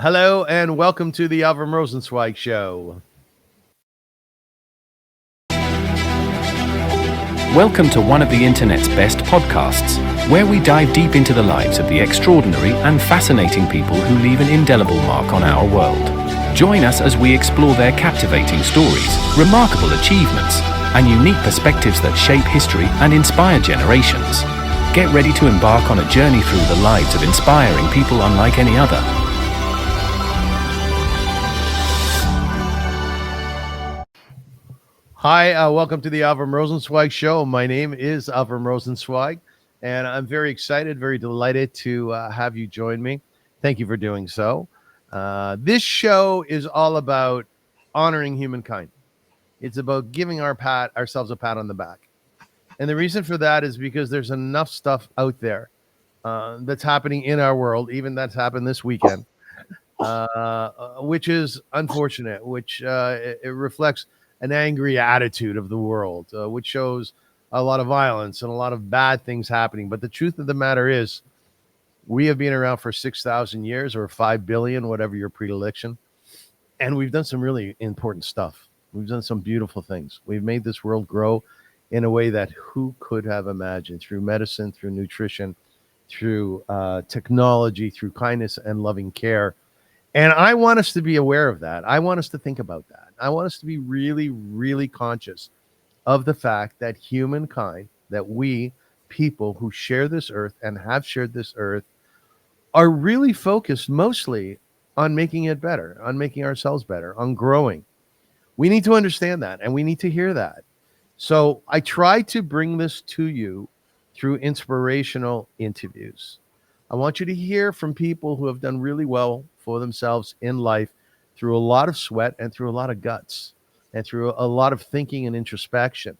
Hello and welcome to the Avrum Rosensweig Show. Welcome to one of the internet's best podcasts, where we dive deep into the lives of the extraordinary and fascinating people who leave an indelible mark on our world. Join us as we explore their captivating stories, remarkable achievements, and unique perspectives that shape history and inspire generations. Get ready to embark on a journey through the lives of inspiring people unlike any other. Hi, welcome to the Avrum Rosensweig Show. My name is Avrum Rosensweig, and I'm very excited, very delighted to have you join me. Thank you for doing so. This show is all about honoring humankind. It's about giving ourselves a pat on the back. And the reason for that is because there's enough stuff out there that's happening in our world, even that's happened this weekend, which is unfortunate, which it reflects an angry attitude of the world, which shows a lot of violence and a lot of bad things happening. But the truth of the matter is, we have been around for 6,000 years or 5 billion, whatever your predilection. And we've done some really important stuff. We've done some beautiful things. We've made this world grow in a way that who could have imagined, through medicine, through nutrition, through technology, through kindness and loving care. And I want us to be aware of that. I want us to think about that. I want us to be really, really conscious of the fact that humankind, that we people who share this earth and have shared this earth, are really focused mostly on making it better, on making ourselves better, on growing. We need to understand that, and we need to hear that. So I try to bring this to you through inspirational interviews. I want you to hear from people who have done really well for themselves in life through a lot of sweat and through a lot of guts and through a lot of thinking and introspection.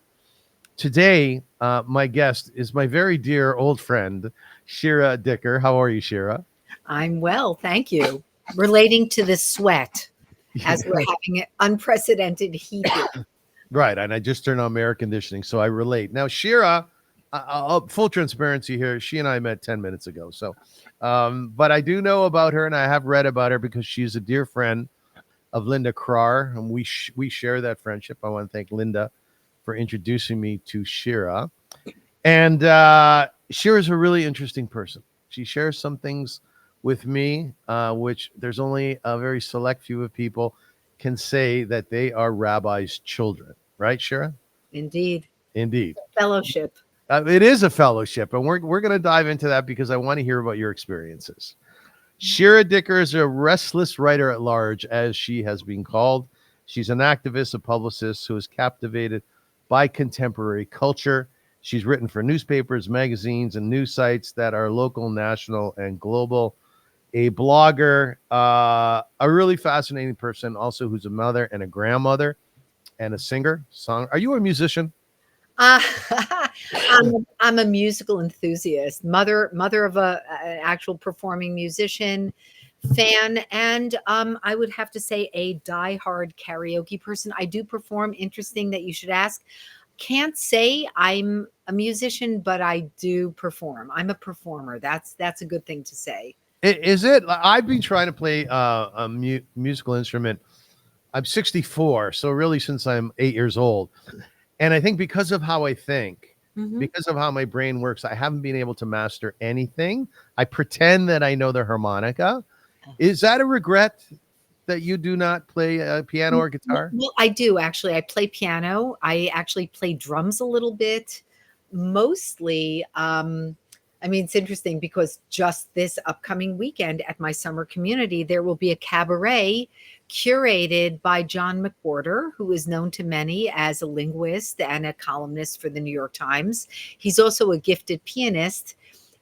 Today, my guest is my very dear old friend, Shira Dicker. How are you, Shira? I'm well, thank you. Relating to the sweat as we're having unprecedented heat. Right, and I just turned on my air conditioning, so I relate. Now, Shira, full transparency here, she and I met 10 minutes ago. So, but I do know about her, and I have read about her because she's a dear friend of Linda Krar, and we share that friendship. I want to thank Linda for introducing me to Shira. And Shira's a really interesting person. She shares some things with me, which there's only a very select few of people can say that they are rabbis' children. Right, Shira? Indeed. Fellowship. It is a fellowship, and we're going to dive into that because I want to hear about your experiences. Shira Dicker is a restless writer at large, as she has been called. She's an activist, a publicist who is captivated by contemporary culture. She's written for newspapers, magazines, and news sites that are local, national, and global. A blogger, a really fascinating person, also who's a mother and a grandmother and a singer. Are you a musician? I'm a musical enthusiast, mother of an actual performing musician, fan, and I would have to say a diehard karaoke person. I do perform. Interesting that you should ask. Can't say I'm a musician, but I do perform. I'm a performer. That's a good thing to say. Is it? I've been trying to play a musical instrument. I'm 64, so really since I'm 8 years old. And I think because of how I think, because of how my brain works, I haven't been able to master anything. I pretend that I know the harmonica. Is that a regret that you do not play piano or guitar? Well, I do actually. I play piano. I actually play drums a little bit. Mostly, it's interesting because just this upcoming weekend at my summer community, there will be a cabaret curated by John McWhorter, who is known to many as a linguist and a columnist for the New York Times. He's also a gifted pianist.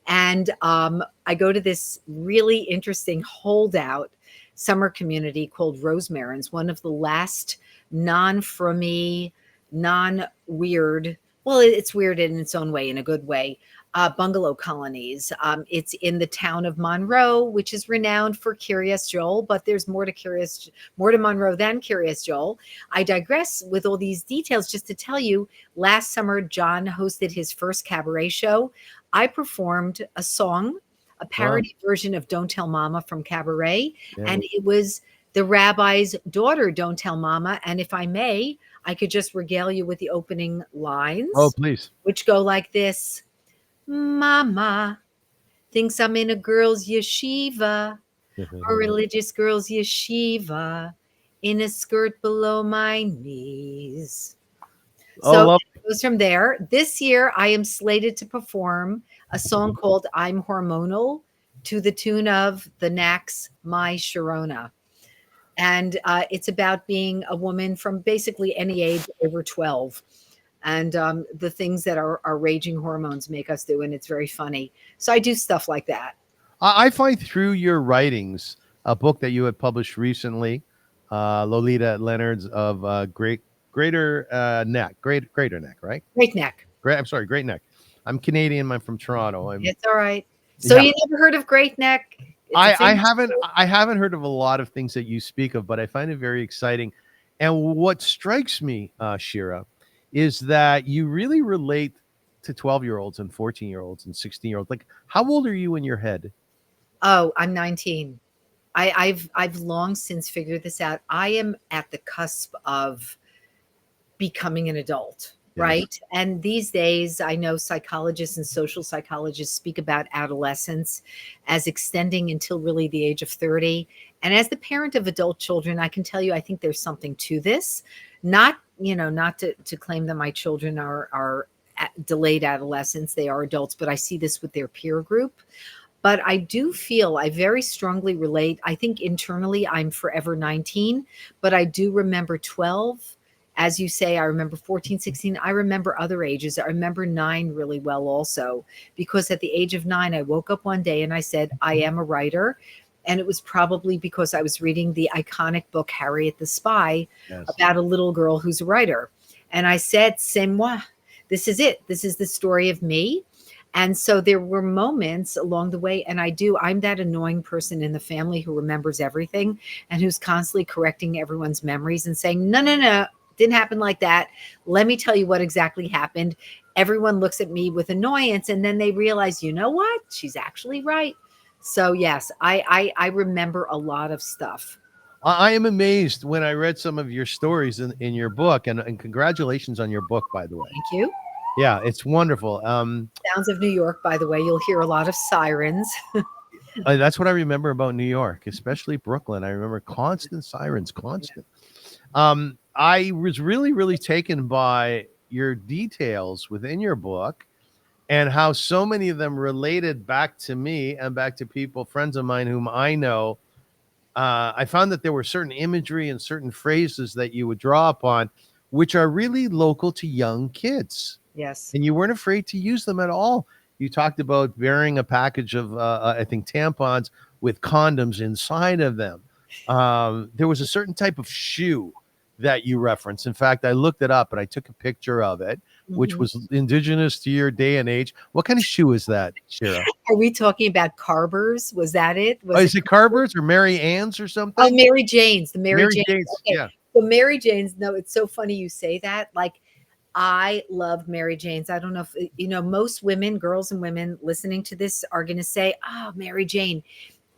And I go to this really interesting holdout summer community called Rosemarin's, one of the last non-frummy, non-weird, well, it's weird in its own way, in a good way, bungalow colonies. It's in the town of Monroe, which is renowned for Curious Joel, but there's more to Monroe than Curious Joel. I digress with all these details just to tell you, last summer, John hosted his first cabaret show. I performed a song a parody version of Don't Tell Mama from Cabaret. Yeah. And it was the rabbi's daughter, Don't Tell Mama. And if I may, I could just regale you with the opening lines. Oh, please. Which go like this. Mama thinks I'm in a girl's yeshiva, a religious girl's yeshiva, in a skirt below my knees. So it goes from there. This year, I am slated to perform a song called I'm Hormonal to the tune of the Knacks' My Sharona. And it's about being a woman from basically any age over 12. And the things that our raging hormones make us do. And it's very funny. So I do stuff like that. I find through your writings, a book that you had published recently, Lolita Leonard's of Greater Neck, Greater Neck, right? Great Neck. Great Neck. I'm Canadian. I'm from Toronto. It's all right. So you never heard of Great Neck? I haven't heard of a lot of things that you speak of, but I find it very exciting. And what strikes me, Shira, is that you really relate to 12-year-olds and 14-year-olds and 16-year-olds. Like, how old are you in your head? Oh, I'm 19. I've long since figured this out. I am at the cusp of becoming an adult, right? And these days, I know psychologists and social psychologists speak about adolescence as extending until really the age of 30. And as the parent of adult children, I can tell you, I think there's something to this. Not to claim that my children are delayed adolescents. They are adults, but I see this with their peer group. But I do feel I very strongly relate. I think internally I'm forever 19, but I do remember 12. As you say, I remember 14, 16. I remember other ages. I remember 9 really well also, because at the age of 9, I woke up one day and I said, I am a writer. And it was probably because I was reading the iconic book, Harriet the Spy, about a little girl who's a writer. And I said, c'est moi. This is it. This is the story of me. And so there were moments along the way. And I'm that annoying person in the family who remembers everything and who's constantly correcting everyone's memories and saying, no, didn't happen like that. Let me tell you what exactly happened. Everyone looks at me with annoyance and then they realize, you know what? She's actually right. So yes, I remember a lot of stuff. I am amazed when I read some of your stories in your book, and congratulations on your book, by the way. Thank you. Yeah, it's wonderful. Sounds of New York, by the way. You'll hear a lot of sirens. That's what I remember about New York, especially Brooklyn. I remember constant sirens, constant. I was really, really taken by your details within your book and how so many of them related back to me and back to people, friends of mine whom I know. I found that there were certain imagery and certain phrases that you would draw upon, which are really local to young kids. Yes. And you weren't afraid to use them at all. You talked about bearing a package of, I think, tampons with condoms inside of them. There was a certain type of shoe that you referenced. In fact, I looked it up and I took a picture of it, which was indigenous to your day and age. What kind of shoe is that, Shira? Are we talking about Carver's? Was that it? Is it Carver's or Mary Ann's or something? Oh, Mary Jane's. The Mary Jane's. Okay. Yeah. So Mary Jane's, no, it's so funny you say that. Like, I love Mary Jane's. I don't know if, most women, girls and women listening to this are going to say, oh, Mary Jane.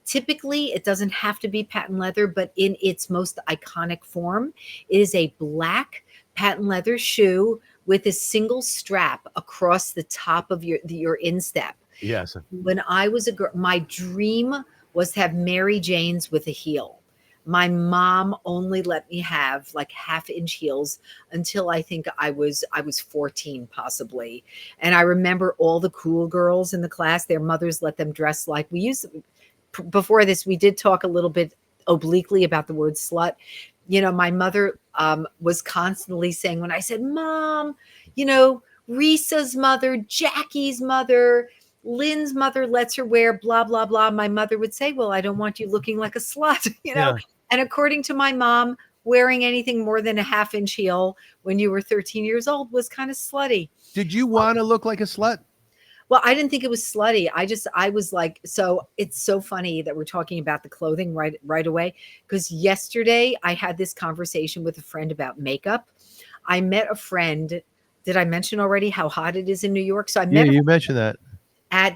Typically, it doesn't have to be patent leather, but in its most iconic form, it is a black patent leather shoe with a single strap across the top of your instep. Yes. When I was a girl, my dream was to have Mary Jane's with a heel. My mom only let me have like 1/2-inch heels until I think I was 14 possibly. And I remember all the cool girls in the class, their mothers let them dress like we used. Before this, we did talk a little bit obliquely about the word slut. My mother was constantly saying, when I said, Mom, Risa's mother, Jackie's mother, Lynn's mother lets her wear blah, blah, blah. My mother would say, well, I don't want you looking like a slut, Yeah. And according to my mom, wearing anything more than a 1/2-inch heel when you were 13 years old was kind of slutty. Did you want to look like a slut? Well, I didn't think it was slutty. I was like, so it's so funny that we're talking about the clothing right away. Because yesterday I had this conversation with a friend about makeup. I met a friend. Did I mention already how hot it is in New York? So I met you mentioned that.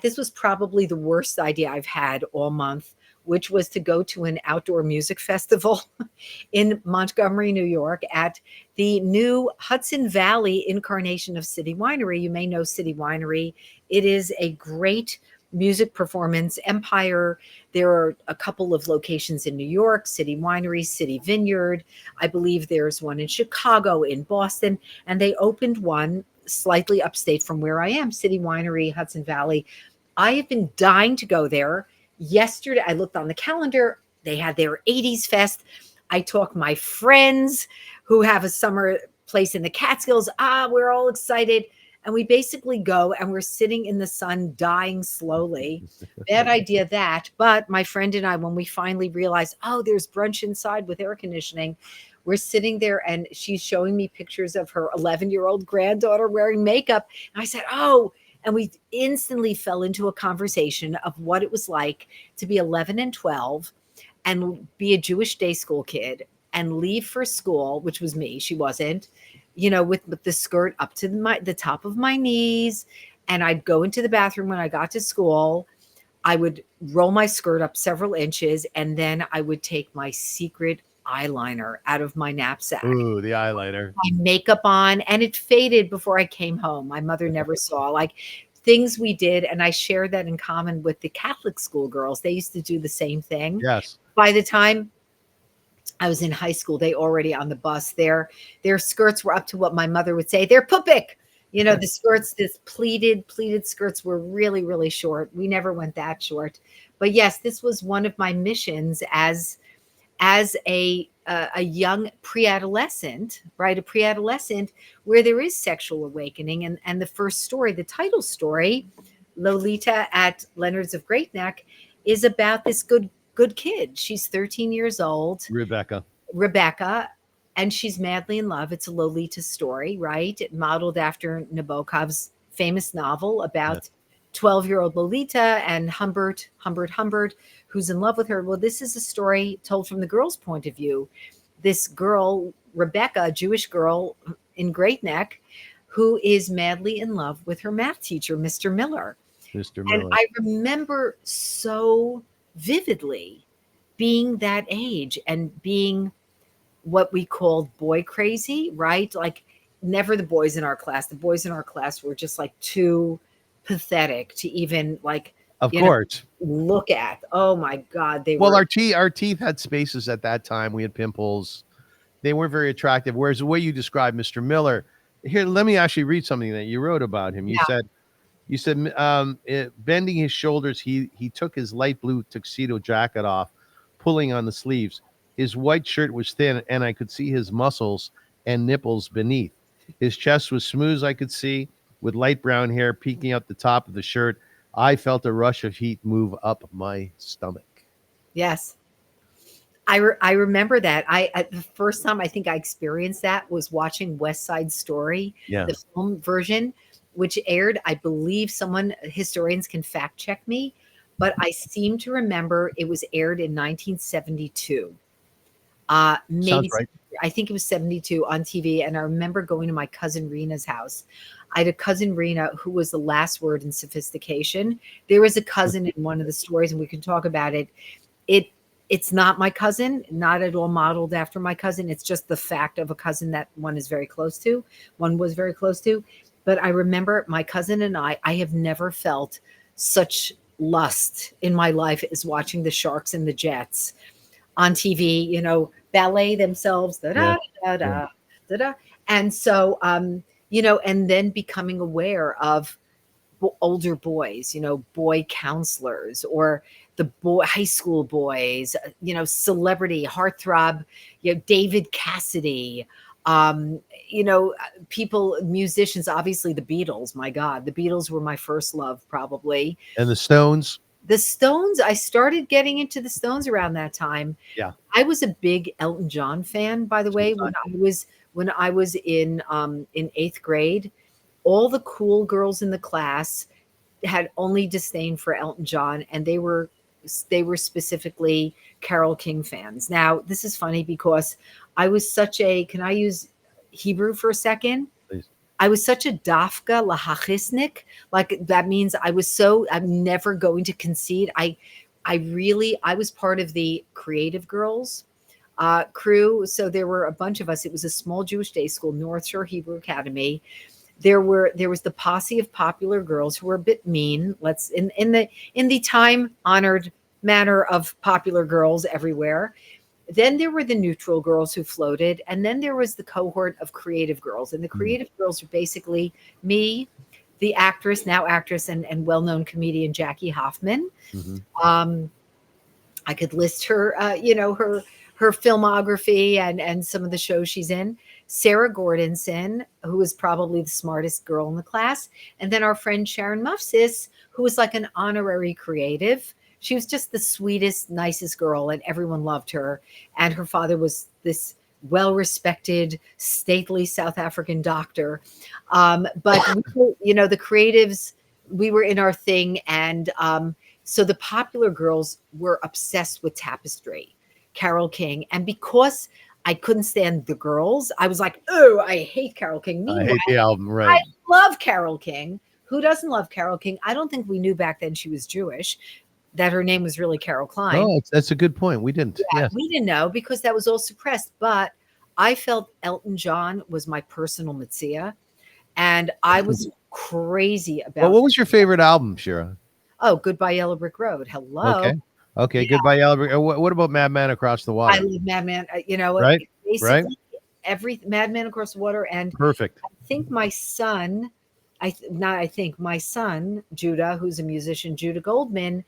This was probably the worst idea I've had all month, which was to go to an outdoor music festival in Montgomery, New York, at the new Hudson Valley incarnation of City Winery. You may know City Winery. It is a great music performance empire. There are a couple of locations in New York, City Winery, City Vineyard. I believe there's one in Chicago, in Boston, and they opened one slightly upstate from where I am, City Winery, Hudson Valley. I have been dying to go there. Yesterday, I looked on the calendar. They had their 80s fest. I talked my friends who have a summer place in the Catskills. We're all excited. And we basically go and we're sitting in the sun, dying slowly. Bad idea that. But my friend and I, when we finally realized, there's brunch inside with air conditioning, we're sitting there and she's showing me pictures of her 11-year-old granddaughter wearing makeup. And I said, and we instantly fell into a conversation of what it was like to be 11 and 12 and be a Jewish day school kid and leave for school, which was me. She wasn't, with the skirt up to the top of my knees. And I'd go into the bathroom when I got to school. I would roll my skirt up several inches, and then I would take my secret eyeliner out of my knapsack. Ooh, the eyeliner. My makeup on, and it faded before I came home. My mother never saw, like, things we did. And I share that in common with the Catholic school girls. They used to do the same thing. Yes. By the time I was in high school, they already on the bus. Their skirts were up to what my mother would say, they're pupik. The skirts, this pleated skirts were really, really short. We never went that short. But yes, this was one of my missions as a young pre-adolescent, right? A pre-adolescent where there is sexual awakening. And the first story, the title story, Lolita at Leonard's of Great Neck, is about this good kid. She's 13 years old. Rebecca, and she's madly in love. It's a Lolita story, right? It modeled after Nabokov's famous novel about 12-year-old Lolita and Humbert, who's in love with her. Well, this is a story told from the girl's point of view. This girl, Rebecca, a Jewish girl in Great Neck, who is madly in love with her math teacher, Mr. Miller. And I remember so vividly being that age and being what we called boy crazy, right? Like, never the boys in our class. The boys in our class were just like too pathetic to even look at. Oh my God. Our teeth had spaces at that time. We had pimples. They weren't very attractive. Whereas the way you described Mr. Miller, here, let me actually read something that you wrote about him. You said, bending his shoulders, he took his light blue tuxedo jacket off, pulling on the sleeves. His white shirt was thin, and I could see his muscles and nipples beneath. His chest was smooth, I could see, with light brown hair peeking out the top of the shirt. I felt a rush of heat move up my stomach. Yes. I remember that. The first time I think I experienced that was watching West Side Story, the film version, which aired, I believe historians can fact check me, but I seem to remember it was aired in 1972. Maybe sounds right. I think it was 72 on TV. And I remember going to my cousin Rena's house. I had a cousin Rena who was the last word in sophistication. There was a cousin in one of the stories, and we can talk about it. It's not my cousin, not at all modeled after my cousin. It's just the fact of a cousin that one was very close to. But I remember my cousin and I have never felt such lust in my life as watching the Sharks and the Jets on TV, ballet themselves, da-da. And so, and then becoming aware of older boys, boy counselors, or the high school boys, celebrity heartthrob, David Cassidy, people, musicians, obviously the Beatles. My God, the Beatles were my first love, probably. And the Stones. I started getting into the Stones around that time. Yeah. I was a big Elton John fan, by the way, when I was in 8th grade. All the cool girls in the class had only disdain for Elton John, and they were specifically Carole King fans. Now, this is funny because I was can I use Hebrew for a second? Please. I was such a dafka lahachisnik. Like that means I'm never going to concede. I was part of the creative girls crew. So there were a bunch of us. It was a small Jewish day school, North Shore Hebrew Academy. There was the posse of popular girls who were a bit mean. In the time honored manner of popular girls everywhere. Then there were the neutral girls who floated, and then there was the cohort of creative girls. And the creative girls are basically me, the now actress and well-known comedian Jackie Hoffman. I could list her, her filmography and some of the shows she's in. Sarah Gordonson, who was probably the smartest girl in the class, and then our friend Sharon Mufsis, who was like an honorary creative. She was just the sweetest, nicest girl, and everyone loved her. And her father was this well-respected, stately South African doctor. But the creatives, we were in our thing, and so the popular girls were obsessed with tapestry, Carole King, and because I couldn't stand the girls, I was like, "Oh, I hate Carole King." I hate the album, right? I love Carole King. Who doesn't love Carole King? I don't think we knew back then she was Jewish, that her name was really Carol Klein. Oh, that's a good point. We didn't. Yeah, we didn't know because that was all suppressed. But I felt Elton John was my personal Metzia, and I was crazy about. Well, what was your favorite album, Shira? Oh, Goodbye Yellow Brick Road. Hello. Okay. Yeah. Goodbye Yellow Brick. What about Madman Across the Water? I love Madman. Right. Basically, every Madman Across the Water, and perfect. I think my son. My son Judah, who's a musician, Judah Goldman,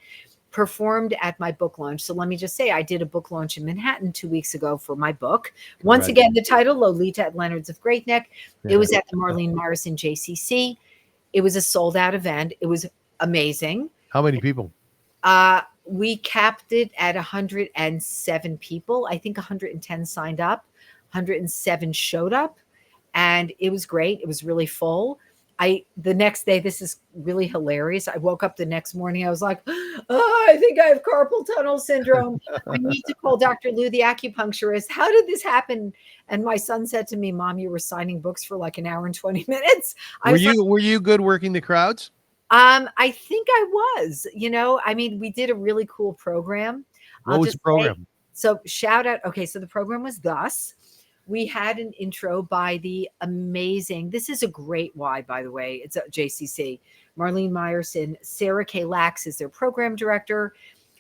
performed at my book launch. So let me just say, I did a book launch in Manhattan 2 weeks ago for my book. Once again, the title, Lolita at Leonard's of Great Neck. It was at the Marlene Morrison JCC. It was a sold out event. It was amazing. How many people? We capped it at 107 people. I think 110 signed up, 107 showed up, and it was great. It was really full. The next day, this is really hilarious. I woke up the next morning. I was like, oh, I think I have carpal tunnel syndrome. I need to call Dr. Lou, the acupuncturist. How did this happen? And my son said to me, Mom, you were signing books for like an hour and 20 minutes. Were you good working the crowds? I think I was, we did a really cool program. What was the program? So shout out. Okay. So the program was thus. We had an intro by the amazing, this is a great Y, by the way. It's a JCC. Marlene Meyerson, Sarah K. Lax is their program director.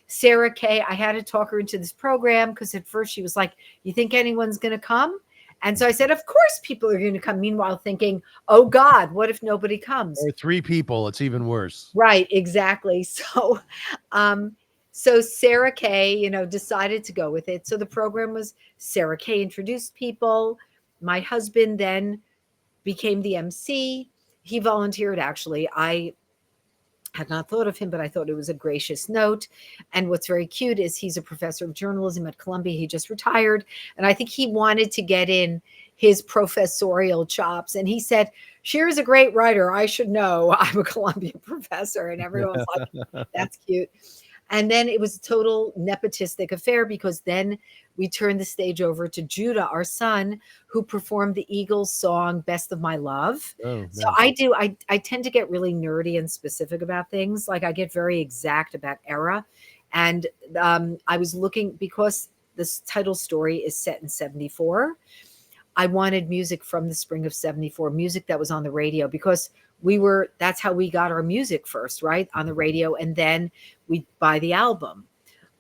Sarah K., I had to talk her into this program because at first she was like, you think anyone's going to come? And so I said, of course people are going to come. Meanwhile, thinking, oh God, what if nobody comes? Or 3 people, it's even worse. Right, exactly. So, so Sarah K., decided to go with it. So the program was Sarah K. introduced people. My husband then became the MC. He volunteered, actually. I had not thought of him, but I thought it was a gracious note. And what's very cute is he's a professor of journalism at Columbia. He just retired. And I think he wanted to get in his professorial chops. And he said, Shira's a great writer. I should know. I'm a Columbia professor. And everyone's like, that's cute. And then it was a total nepotistic affair because then we turned the stage over to Judah, our son, who performed the Eagles song, Best of My Love. Oh, so nice. I tend to get really nerdy and specific about things. Like I get very exact about era. And I was looking, because this title story is set in 74, I wanted music from the spring of 74, music that was on the radio, because that's how we got our music first, right? On the radio. And then we'd buy the album.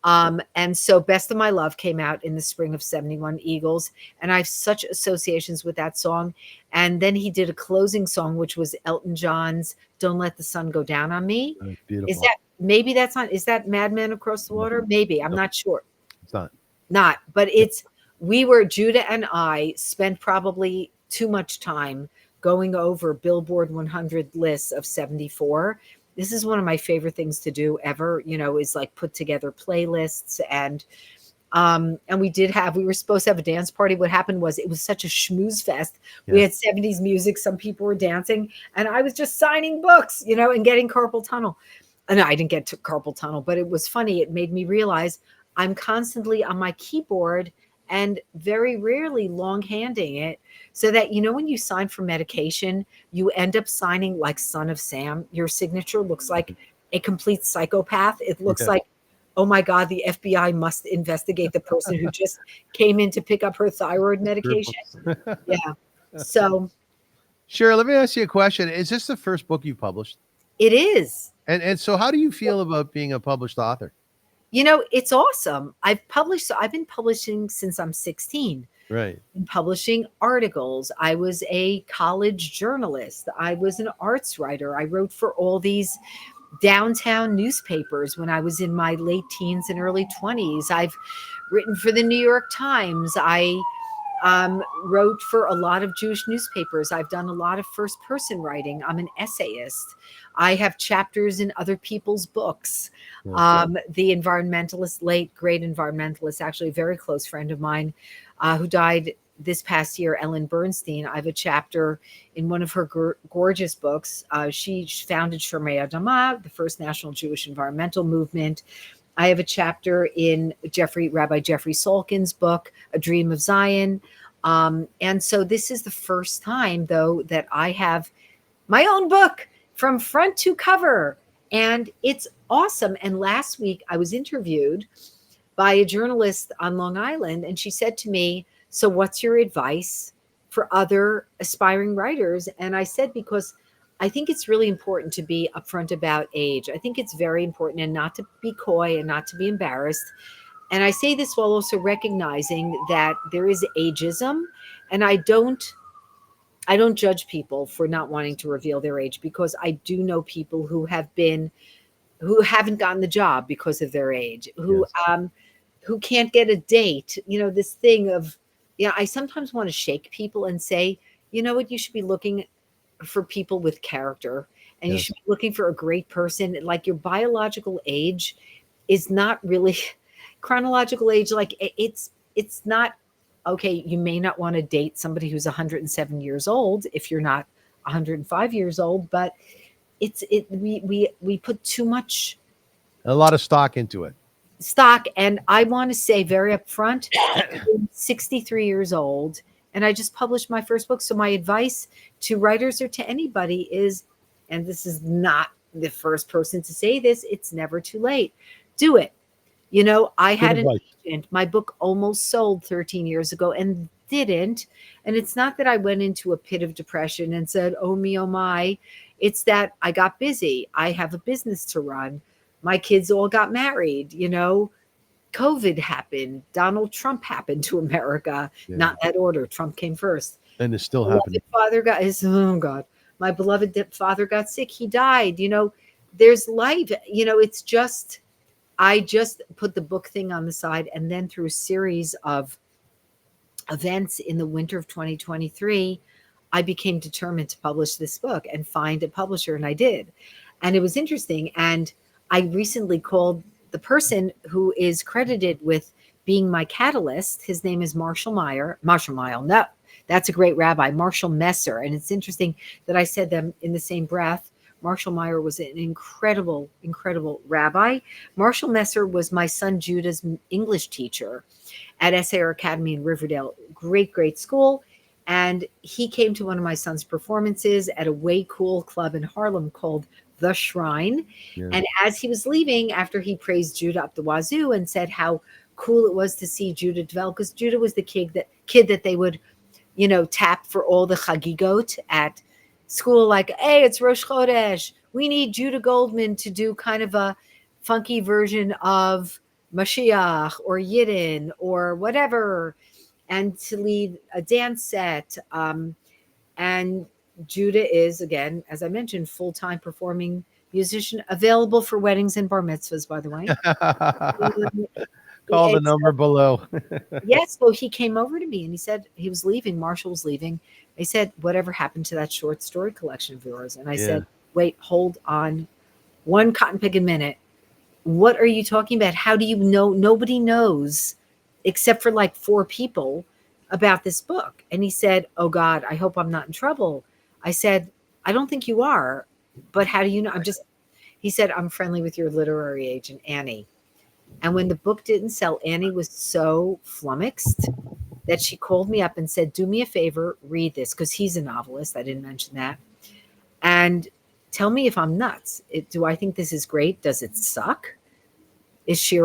And so Best of My Love came out in the spring of 71, Eagles. And I have such associations with that song. And then he did a closing song, which was Elton John's Don't Let the Sun Go Down on Me. That's beautiful. Is that Madman Across the Water? Maybe, I'm not sure. It's not. But Judah and I spent probably too much time going over Billboard 100 lists of 74. This is one of my favorite things to do ever, is like put together playlists. And we were supposed to have a dance party. What happened was it was such a schmooze fest. Yeah. We had 70s music. Some people were dancing and I was just signing books, and getting carpal tunnel. And I didn't get to carpal tunnel, but it was funny. It made me realize I'm constantly on my keyboard and very rarely long-handing it, so that, when you sign for medication, you end up signing like Son of Sam. Your signature looks like a complete psychopath. It looks like, oh my God, the FBI must investigate the person who just came in to pick up her thyroid medication. Yeah. So Shira, let me ask you a question. Is this the first book you published? it is. And so how do you feel about being a published author? It's awesome. I've been publishing since I'm 16. Right. Been publishing articles. I was a college journalist. I was an arts writer. I wrote for all these downtown newspapers when I was in my late teens and early 20s. I've written for the New York Times. I wrote for a lot of Jewish newspapers. I've done a lot of first person writing. I'm an essayist. I have chapters in other people's books. The environmentalist, late great environmentalist, actually a very close friend of mine, who died this past year, Ellen Bernstein. I have a chapter in one of her gorgeous books. She founded Shomrei Adama, the first national Jewish environmental movement. I have a chapter in Rabbi Jeffrey Salkin's book, A Dream of Zion. And so this is the first time, though, that I have my own book from front to cover. And it's awesome. And last week I was interviewed by a journalist on Long Island, and she said to me, so what's your advice for other aspiring writers? And I said, because I think it's really important to be upfront about age. I think it's very important, and not to be coy and not to be embarrassed. And I say this while also recognizing that there is ageism, and I don't judge people for not wanting to reveal their age, because I do know people who haven't gotten the job because of their age, who can't get a date. This thing of, I sometimes want to shake people and say, you know what, you should be looking for people with character, and you should be looking for a great person. Like, your biological age is not really chronological age. Like, it's not okay. You may not want to date somebody who's 107 years old if you're not 105 years old, but we put too much, a lot of stock into it. And I want to say very upfront, I'm 63 years old, and I just published my first book. So my advice to writers or to anybody is, and this is not the first person to say this, it's never too late. Do it. I had an agent. My book almost sold 13 years ago and didn't. And it's not that I went into a pit of depression and said, oh me, oh my. It's that I got busy. I have a business to run. My kids all got married. COVID happened. Donald Trump happened to America. Not that order. Trump came first. And it's still happening. My beloved father got sick. He died. There's life. It's just, I just put the book thing on the side. And then through a series of events in the winter of 2023, I became determined to publish this book and find a publisher. And I did. And it was interesting. And I recently called the person who is credited with being my catalyst. His name is Marshall Meyer. No, that's a great rabbi, Marshall Messer. And it's interesting that I said them in the same breath. Marshall Meyer was an incredible, incredible rabbi. Marshall Messer was my son Judah's English teacher at SAR Academy in Riverdale. Great, great school. And he came to one of my son's performances at a way cool club in Harlem called The Shrine. And as he was leaving, after he praised Judah up the wazoo and said how cool it was to see Judah develop, because Judah was the kid that they would, tap for all the chagigot at school, like, hey, it's Rosh Chodesh. We need Judah Goldman to do kind of a funky version of Mashiach or Yidden or whatever, and to lead a dance set. And Judah is, again, as I mentioned, full-time performing musician, available for weddings and bar mitzvahs, by the way. Call the number below. Yes. So he came over to me and he said he was leaving. Marshall was leaving. He said, whatever happened to that short story collection of yours? And I said, wait, hold on one cotton pick a minute. What are you talking about? How do you know? Nobody knows except for like 4 people about this book. And he said, oh God, I hope I'm not in trouble. I said, I don't think you are, but how do you know? He said, I'm friendly with your literary agent, Annie. And when the book didn't sell, Annie was so flummoxed that she called me up and said, do me a favor, read this, because he's a novelist. I didn't mention that. And tell me if I'm nuts. Do I think this is great? Does it suck? Does she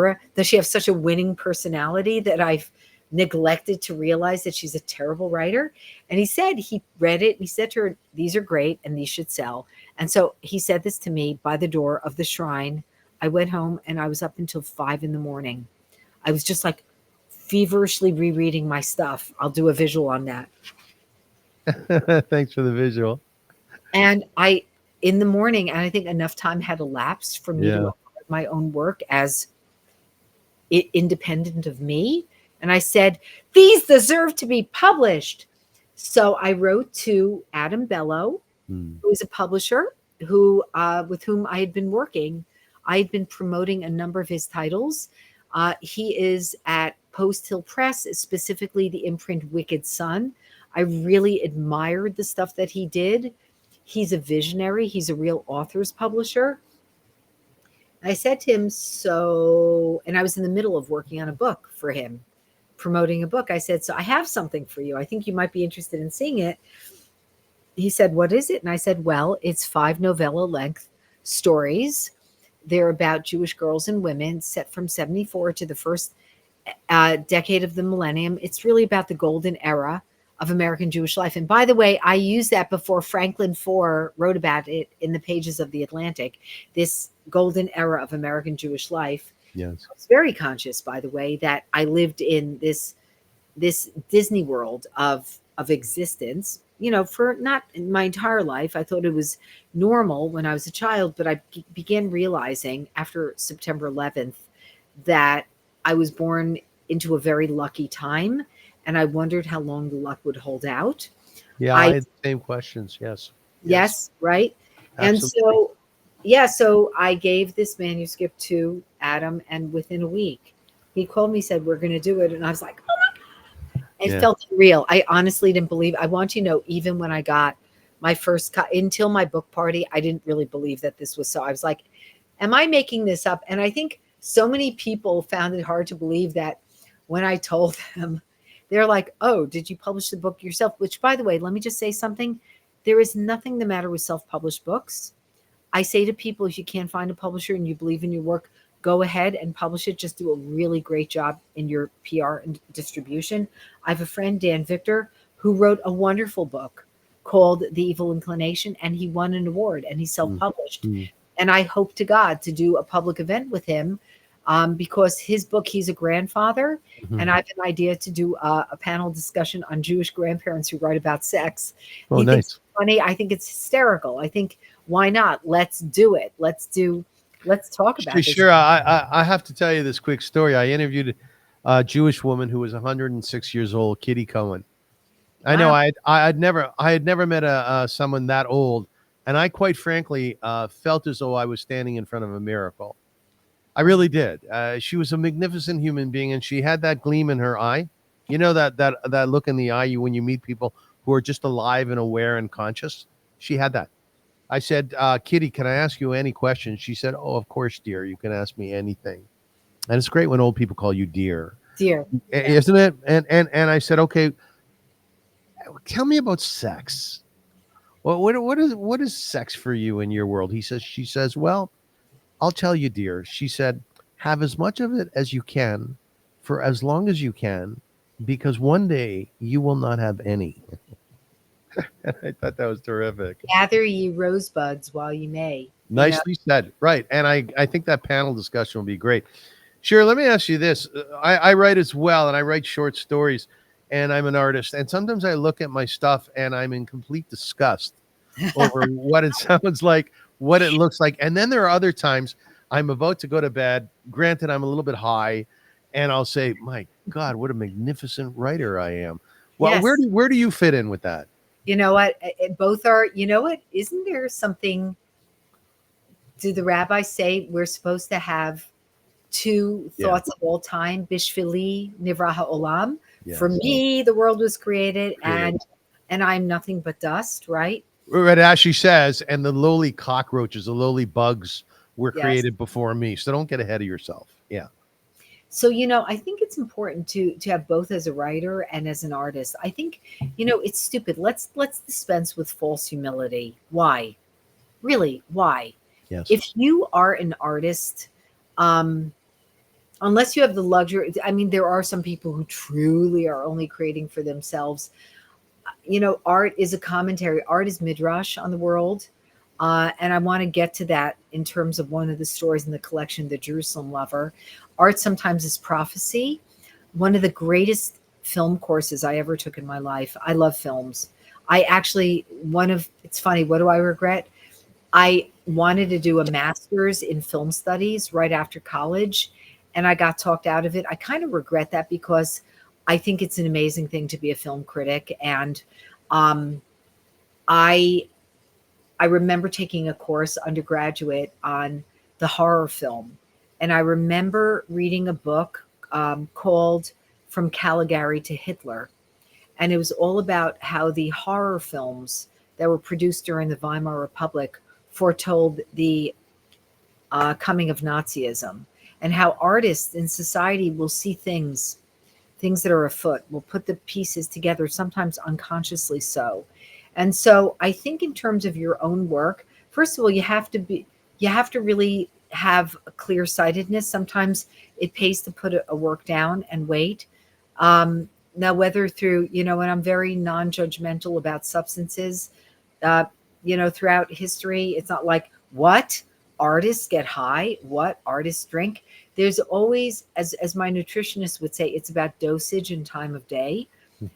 have such a winning personality that I've neglected to realize that she's a terrible writer? And he said he read it. And he said to her, these are great and these should sell. And so he said this to me by the door of the shrine. I went home and I was up until 5 a.m. I was just like feverishly rereading my stuff. I'll do a visual on that. Thanks for the visual. And in the morning, and I think enough time had elapsed for me to record my own work as independent of me. And I said, these deserve to be published. So I wrote to Adam Bello, who is a publisher with whom I had been working. I had been promoting a number of his titles. He is at Post Hill Press, specifically the imprint Wicked Sun. I really admired the stuff that he did. He's a visionary. He's a real author's publisher. I said to him, and I was in the middle of working on a book for him, promoting a book. I said, so I have something for you. I think you might be interested in seeing it. He said, what is it? And I said, well, it's 5 novella length stories. They're about Jewish girls and women set from 74 to the first decade of the millennium. It's really about the golden era of American Jewish life. And by the way, I used that before Franklin Foer wrote about it in the pages of The Atlantic, this golden era of American Jewish life. Yes. I was very conscious, by the way, that I lived in this Disney world of existence, for not in my entire life. I thought it was normal when I was a child, but I began realizing after September 11th that I was born into a very lucky time. And I wondered how long the luck would hold out. Yeah, I had the same questions. Yes, right. Absolutely. And so I gave this manuscript to Adam, and within a week, he called me, said, we're going to do it. And I was like, oh my God. It felt real. I honestly didn't believe. I want you to know, even when I got my first cut, until my book party, I didn't really believe that this was so. I was like, am I making this up? And I think so many people found it hard to believe that when I told them, they're like, oh, did you publish the book yourself? Which, by the way, let me just say something. There is nothing the matter with self-published books. I say to people, if you can't find a publisher and you believe in your work, go ahead and publish it. Just do a really great job in your PR and distribution. I have a friend, Dan Victor, who wrote a wonderful book called The Evil Inclination, and he won an award, and he self-published. And I hope to God to do a public event with him, because his book, he's a grandfather, and I have an idea to do a panel discussion on Jewish grandparents who write about sex. Oh, nice. It's funny. I think it's hysterical. I think, why not? Let's do it. Let's talk about this. Sure. I have to tell you this quick story. I interviewed a Jewish woman who was 106 years old, Kitty Cohen. I know I had never met someone that old, and I quite frankly felt as though I was standing in front of a miracle. I really did. She was a magnificent human being, and she had that gleam in her eye. You know, that look in the eye when you meet people who are just alive and aware and conscious. She had that. I said, Kitty, can I ask you any questions? She said, oh, of course, dear. You can ask me anything. And it's great when old people call you dear. Dear. Isn't it? And I said, okay, tell me about sex. Well, what is sex for you in your world? She says, well, I'll tell you, dear. She said, have as much of it as you can for as long as you can, because one day you will not have any. I thought that was terrific. Gather ye rosebuds while you may. Nicely said. Right. And I think that panel discussion will be great. Shira, let me ask you this. I write as well, and I write short stories, and I'm an artist. And sometimes I look at my stuff and I'm in complete disgust over what it sounds like, what it looks like. And then there are other times I'm about to go to bed. Granted, I'm a little bit high, and I'll say, my God, what a magnificent writer I am. Well, yes. Where do you fit in with that? You know what? Both are, you know what? Isn't there something, do the rabbis say we're supposed to have two thoughts of all time? Bishvili nivra ha'olam. Yes. For me, the world was created. And I'm nothing but dust, right? Right, as she says, and the lowly cockroaches, the lowly bugs were created before me. So don't get ahead of yourself. Yeah. So, I think it's important to have both as a writer and as an artist. I think, it's stupid. Let's dispense with false humility. Why? Really, why? Yes. If you are an artist, um, unless you have the luxury, I mean, there are some people who truly are only creating for themselves. Art is a commentary. Art is midrash on the world. And I want to get to that in terms of one of the stories in the collection, The Jerusalem Lover. Art sometimes is prophecy. One of the greatest film courses I ever took in my life. I love films. It's funny, what do I regret? I wanted to do a master's in film studies right after college, and I got talked out of it. I kind of regret that because I think it's an amazing thing to be a film critic. And um, I remember taking a course undergraduate on the horror film. And I remember reading a book called From Caligari to Hitler. And it was all about how the horror films that were produced during the Weimar Republic foretold the coming of Nazism, and how artists in society will see things that are afoot, will put the pieces together, sometimes unconsciously so. And so I think in terms of your own work, first of all, you have to really have a clear sightedness. Sometimes it pays to put a work down and wait. Now, whether through, and I'm very non-judgmental about substances, throughout history, it's not like what artists get high, what artists drink. There's always, as my nutritionist would say, it's about dosage and time of day.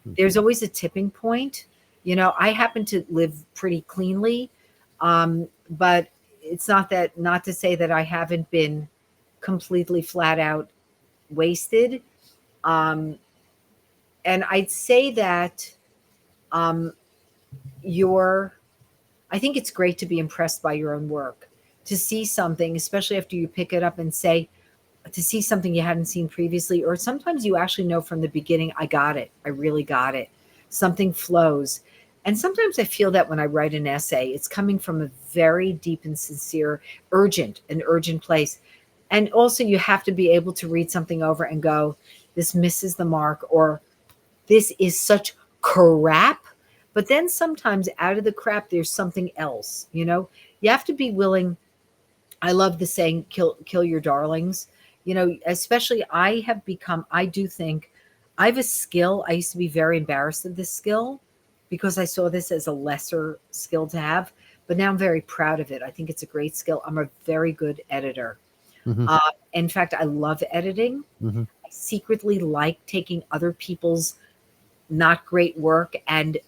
There's always a tipping point. I happen to live pretty cleanly, but it's not to say that I haven't been completely flat out wasted. And I'd say that I think it's great to be impressed by your own work, to see something, especially after you pick it up and say, to see something you hadn't seen previously, or sometimes you actually know from the beginning, I got it. I really got it. Something flows. And sometimes I feel that when I write an essay, it's coming from a very deep and sincere, urgent place. And also you have to be able to read something over and go, this misses the mark, or this is such crap. But then sometimes out of the crap, there's something else. You have to be willing. I love the saying, kill your darlings. Especially I do think I have a skill. I used to be very embarrassed of this skill because I saw this as a lesser skill to have, but now I'm very proud of it. I think it's a great skill. I'm a very good editor. Mm-hmm. In fact, I love editing. Mm-hmm. I secretly like taking other people's not great work and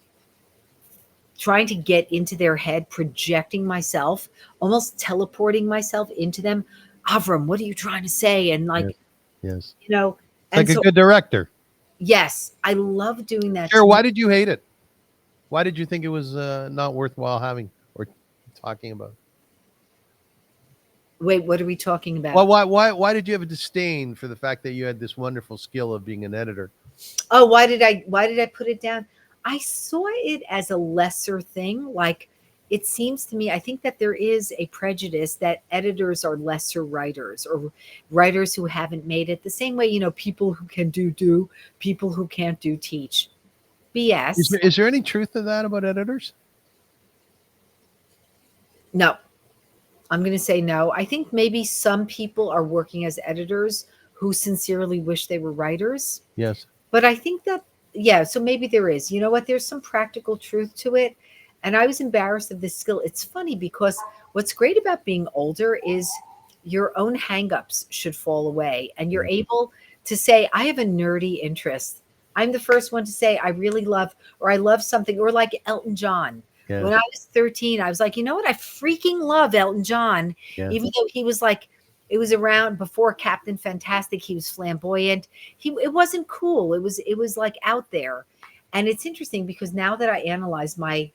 trying to get into their head, projecting myself, almost teleporting myself into them. Avrum, what are you trying to say? And yes. And like so, a good director. Yes, I love doing that. Sure. Why did you hate it? Why did you think it was not worthwhile having or talking about? Wait, what are we talking about? Well, why did you have a disdain for the fact that you had this wonderful skill of being an editor? Oh, why did I put it down? I saw it as a lesser thing. Like, it seems to me, I think that there is a prejudice that editors are lesser writers, or writers who haven't made it. The same way, people who can do, people who can't do teach. BS. Is there any truth to that about editors? No. I'm going to say no. I think maybe some people are working as editors who sincerely wish they were writers. Yes. But I think that, yeah, so maybe there is. You know what? There's some practical truth to it. And I was embarrassed of this skill. It's funny because what's great about being older is your own hangups should fall away. And you're able to say, I have a nerdy interest. I'm the first one to say, I really love, or I love something, or like Elton John. Yeah. When I was 13, I was like, you know what? I freaking love Elton John, even though he was like, it was around before Captain Fantastic. He was flamboyant. It wasn't cool. It was like out there. And it's interesting because now that I analyze my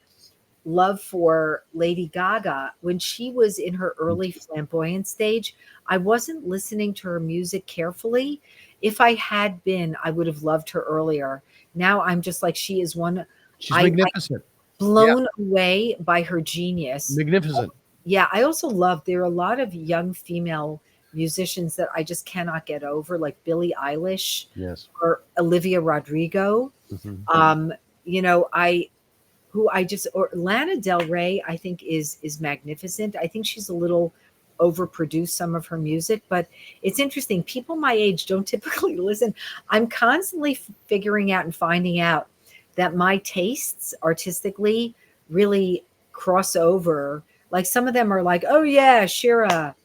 love for Lady Gaga, when she was in her early flamboyant stage, I wasn't listening to her music carefully. If I had been, I would have loved her earlier. Now I'm just like, she is one. She's magnificent. Blown away by her genius. Magnificent. Yeah. I also love, there are a lot of young female musicians that I just cannot get over, like Billie Eilish Yes. or Olivia Rodrigo. Mhm. You know, or Lana Del Rey, I think is magnificent. I think she's a little overproduced, some of her music, but it's interesting. People my age don't typically listen. I'm constantly figuring out and finding out that my tastes artistically really cross over. Like some of them are like, oh yeah, Shira,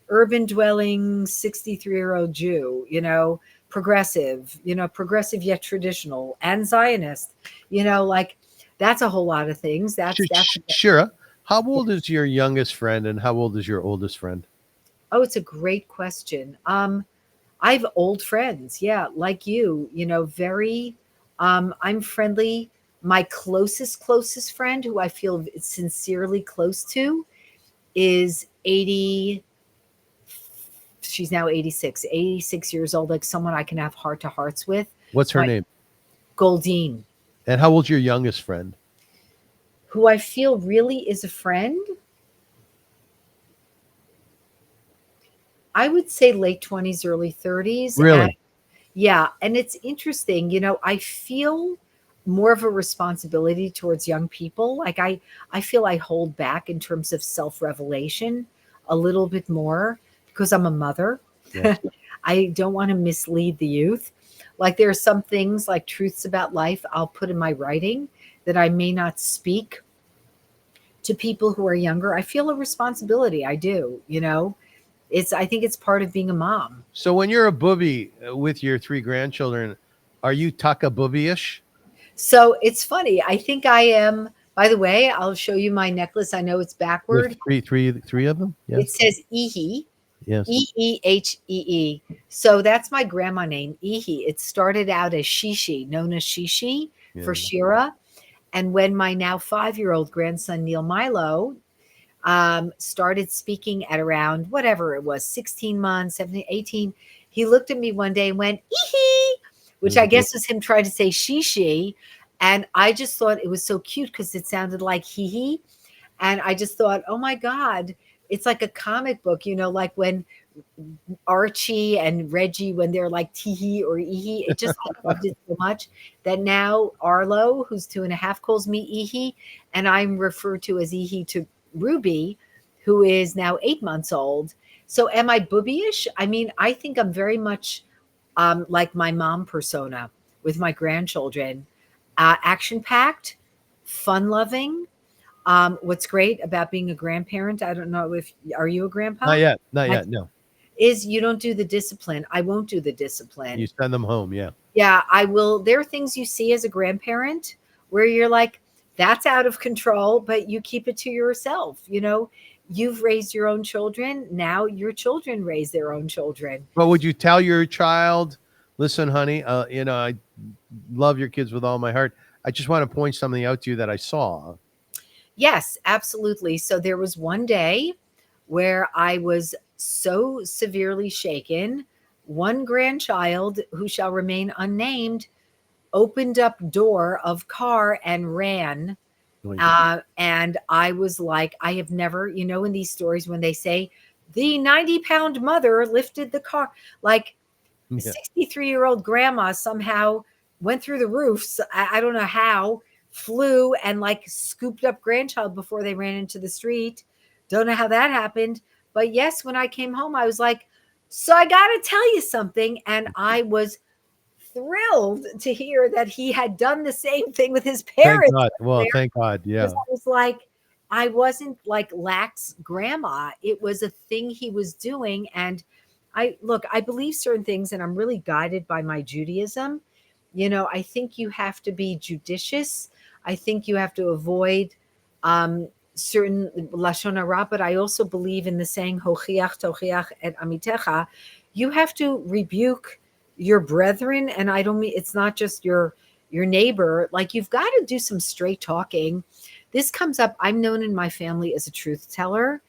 urban dwelling 63-year-old Jew, progressive, progressive yet traditional, and Zionist, like that's a whole lot of things. That's Shira, how old is your youngest friend and how old is your oldest friend? Oh, it's a great question. I have old friends, yeah, like very I'm friendly. My closest friend who I feel sincerely close to is 80. She's now 86 years old, like someone I can have heart to hearts with. What's her name? Goldine. And how old's your youngest friend? Who I feel really is a friend. I would say late 20s, early 30s. Really? And yeah. And it's interesting, I feel more of a responsibility towards young people. Like I feel I hold back in terms of self-revelation a little bit more because I'm a mother. Yes. I don't want to mislead the youth. Like there are some things like truths about life I'll put in my writing that I may not speak to people who are younger. I feel a responsibility. I do, I think it's part of being a mom. So when you're a booby with your 3 grandchildren, are you taka booby-ish? So it's funny. I think I am. By the way, I'll show you my necklace. I know it's backward. Three of them? It says Ihi. Yes. Ehee. So that's my grandma name, Ihi. It started out as Shishi, known as Shishi for Shira. And when my now 5-year-old grandson, Neil Milo, started speaking at around whatever it was, 16 months, 17, 18, he looked at me one day and went, Ihi, which I guess was him trying to say Shishi. And I just thought it was so cute because it sounded like hee. And I just thought, oh my God, it's like a comic book, like when Archie and Reggie, when they're like teehee or eehee, it just I loved it so much that now Arlo, who's 2.5, calls me Eehee, and I'm referred to as Eehee to Ruby, who is now 8 months old. So am I boobyish? I mean, I think I'm very much like my mom persona with my grandchildren, action-packed, fun-loving. What's great about being a grandparent, I don't know are you a grandpa? Not yet, no. Is you don't do the discipline. I won't do the discipline. You send them home, yeah. Yeah, I will. There are things you see as a grandparent where you're like, that's out of control, but you keep it to yourself. You've raised your own children. Now your children raise their own children. But would you tell your child, listen, honey, I love your kids with all my heart. I just want to point something out to you that I saw. Yes, absolutely. So there was one day where I was so severely shaken. One grandchild, who shall remain unnamed, opened up door of car and ran. And I was like, I have never, in these stories when they say the 90-pound mother lifted the car, like 63-year-old grandma somehow went through the roofs. I don't know how, flew and like scooped up grandchild before they ran into the street. Don't know how that happened. But yes, when I came home, I was like, so I got to tell you something. And I was thrilled to hear that he had done the same thing with his parents. Thank God. Well, thank God. Yeah. I was like, I wasn't like lax grandma. It was a thing he was doing. And I believe certain things and I'm really guided by my Judaism. I think you have to be judicious. I think you have to avoid certain lashon hara, but I also believe in the saying hochiach tochiach et amitecha. You have to rebuke your brethren, and I don't mean it's not just your neighbor. Like you've got to do some straight talking. This comes up. I'm known in my family as a truth teller.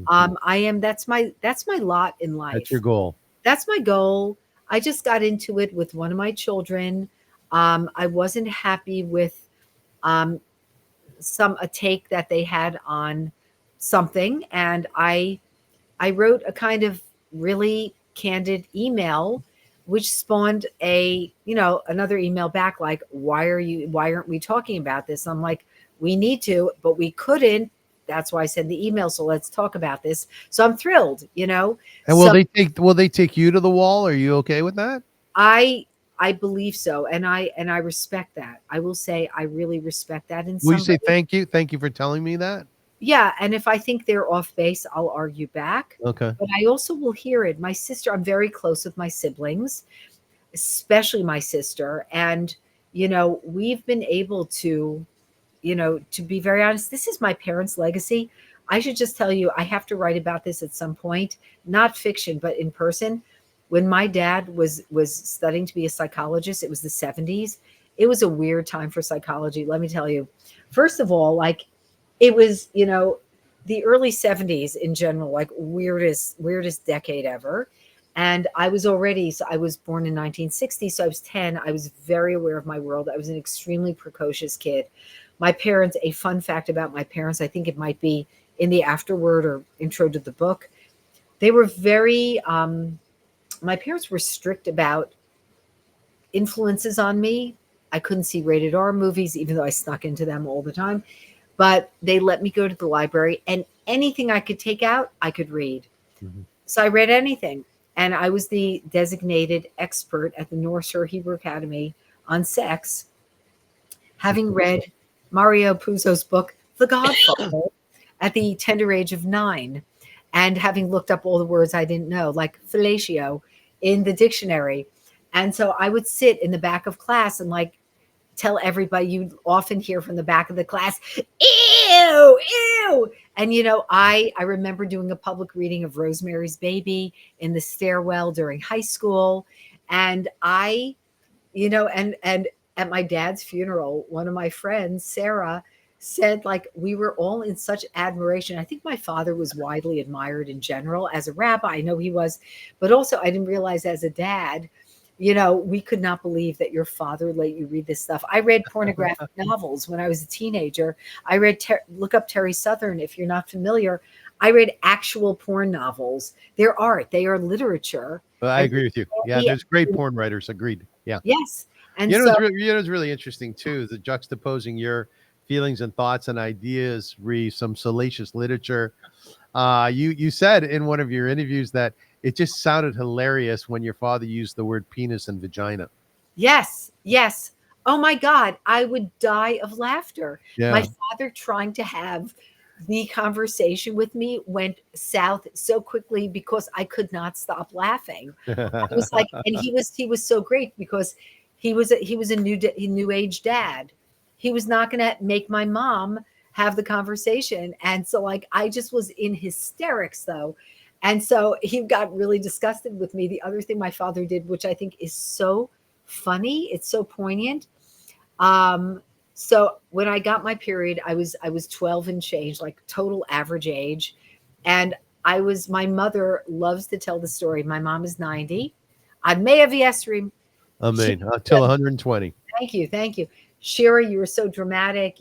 I am. That's my lot in life. That's your goal. That's my goal. I just got into it with one of my children. I wasn't happy with a take that they had on something, and I wrote a kind of really candid email, which spawned another email back like, why aren't we talking about this? I'm like, we need to, but we couldn't. That's why I sent the email. So let's talk about this. So I'm thrilled, And So will they take you to the wall? Are you okay with that? I believe so. And I respect that. I will say I really respect that. And Will you say thank you? Thank you for telling me that. yeah. And if I think they're off base, I'll argue back. Okay. But I also will hear it. My sister, I'm very close with my siblings, especially my sister. And, we've been able to, to be very honest, this is my parents' legacy. I should just tell you, I have to write about this at some point, not fiction, but in person. When my dad was studying to be a psychologist, it was the 70s. It was a weird time for psychology. Let me tell you, first of all, like it was, the early 70s in general, like weirdest decade ever. And I was born in 1960. So I was 10. I was very aware of my world. I was an extremely precocious kid. My parents, a fun fact about my parents, I think it might be in the afterword or intro to the book. They were my parents were strict about influences on me. I couldn't see rated R movies, even though I snuck into them all the time. But they let me go to the library, and anything I could take out, I could read. Mm-hmm. So I read anything. And I was the designated expert at the North Shore Hebrew Academy on sex, having read Mario Puzo's book, The Godfather, at the tender age of 9, and having looked up all the words I didn't know, like fellatio, in the dictionary. And so I would sit in the back of class and like tell everybody, you often hear from the back of the class, ew, ew. And, I remember doing a public reading of Rosemary's Baby in the stairwell during high school. And and at my dad's funeral, one of my friends, Sarah, said like we were all in such admiration. I think my father was widely admired in general as a rabbi. I know he was, but also I didn't realize as a dad, we could not believe that your father let you read this stuff. I read pornographic novels when I was a teenager. I read, look up Terry Southern if you're not familiar. I read actual porn novels. They're art. They are literature. Well, I agree with you. Yeah, there's great porn writers. Agreed. Yeah. Yes. And it's really interesting too, the juxtaposing your feelings and thoughts and ideas, some salacious literature. You said in one of your interviews that it just sounded hilarious when your father used the word penis and vagina. Yes. Yes. Oh my God. I would die of laughter. Yeah. My father trying to have the conversation with me went south so quickly because I could not stop laughing. I was like, and he was so great because he was a new age dad. He was not going to make my mom have the conversation. And so like, I just was in hysterics though. And so he got really disgusted with me. The other thing my father did, which I think is so funny, it's so poignant. So when I got my period, I was 12 and change, like total average age. And my mother loves to tell the story. My mom is 90. Ad mea v'esrim. Amen. Until 120. Thank you. Shira, you were so dramatic,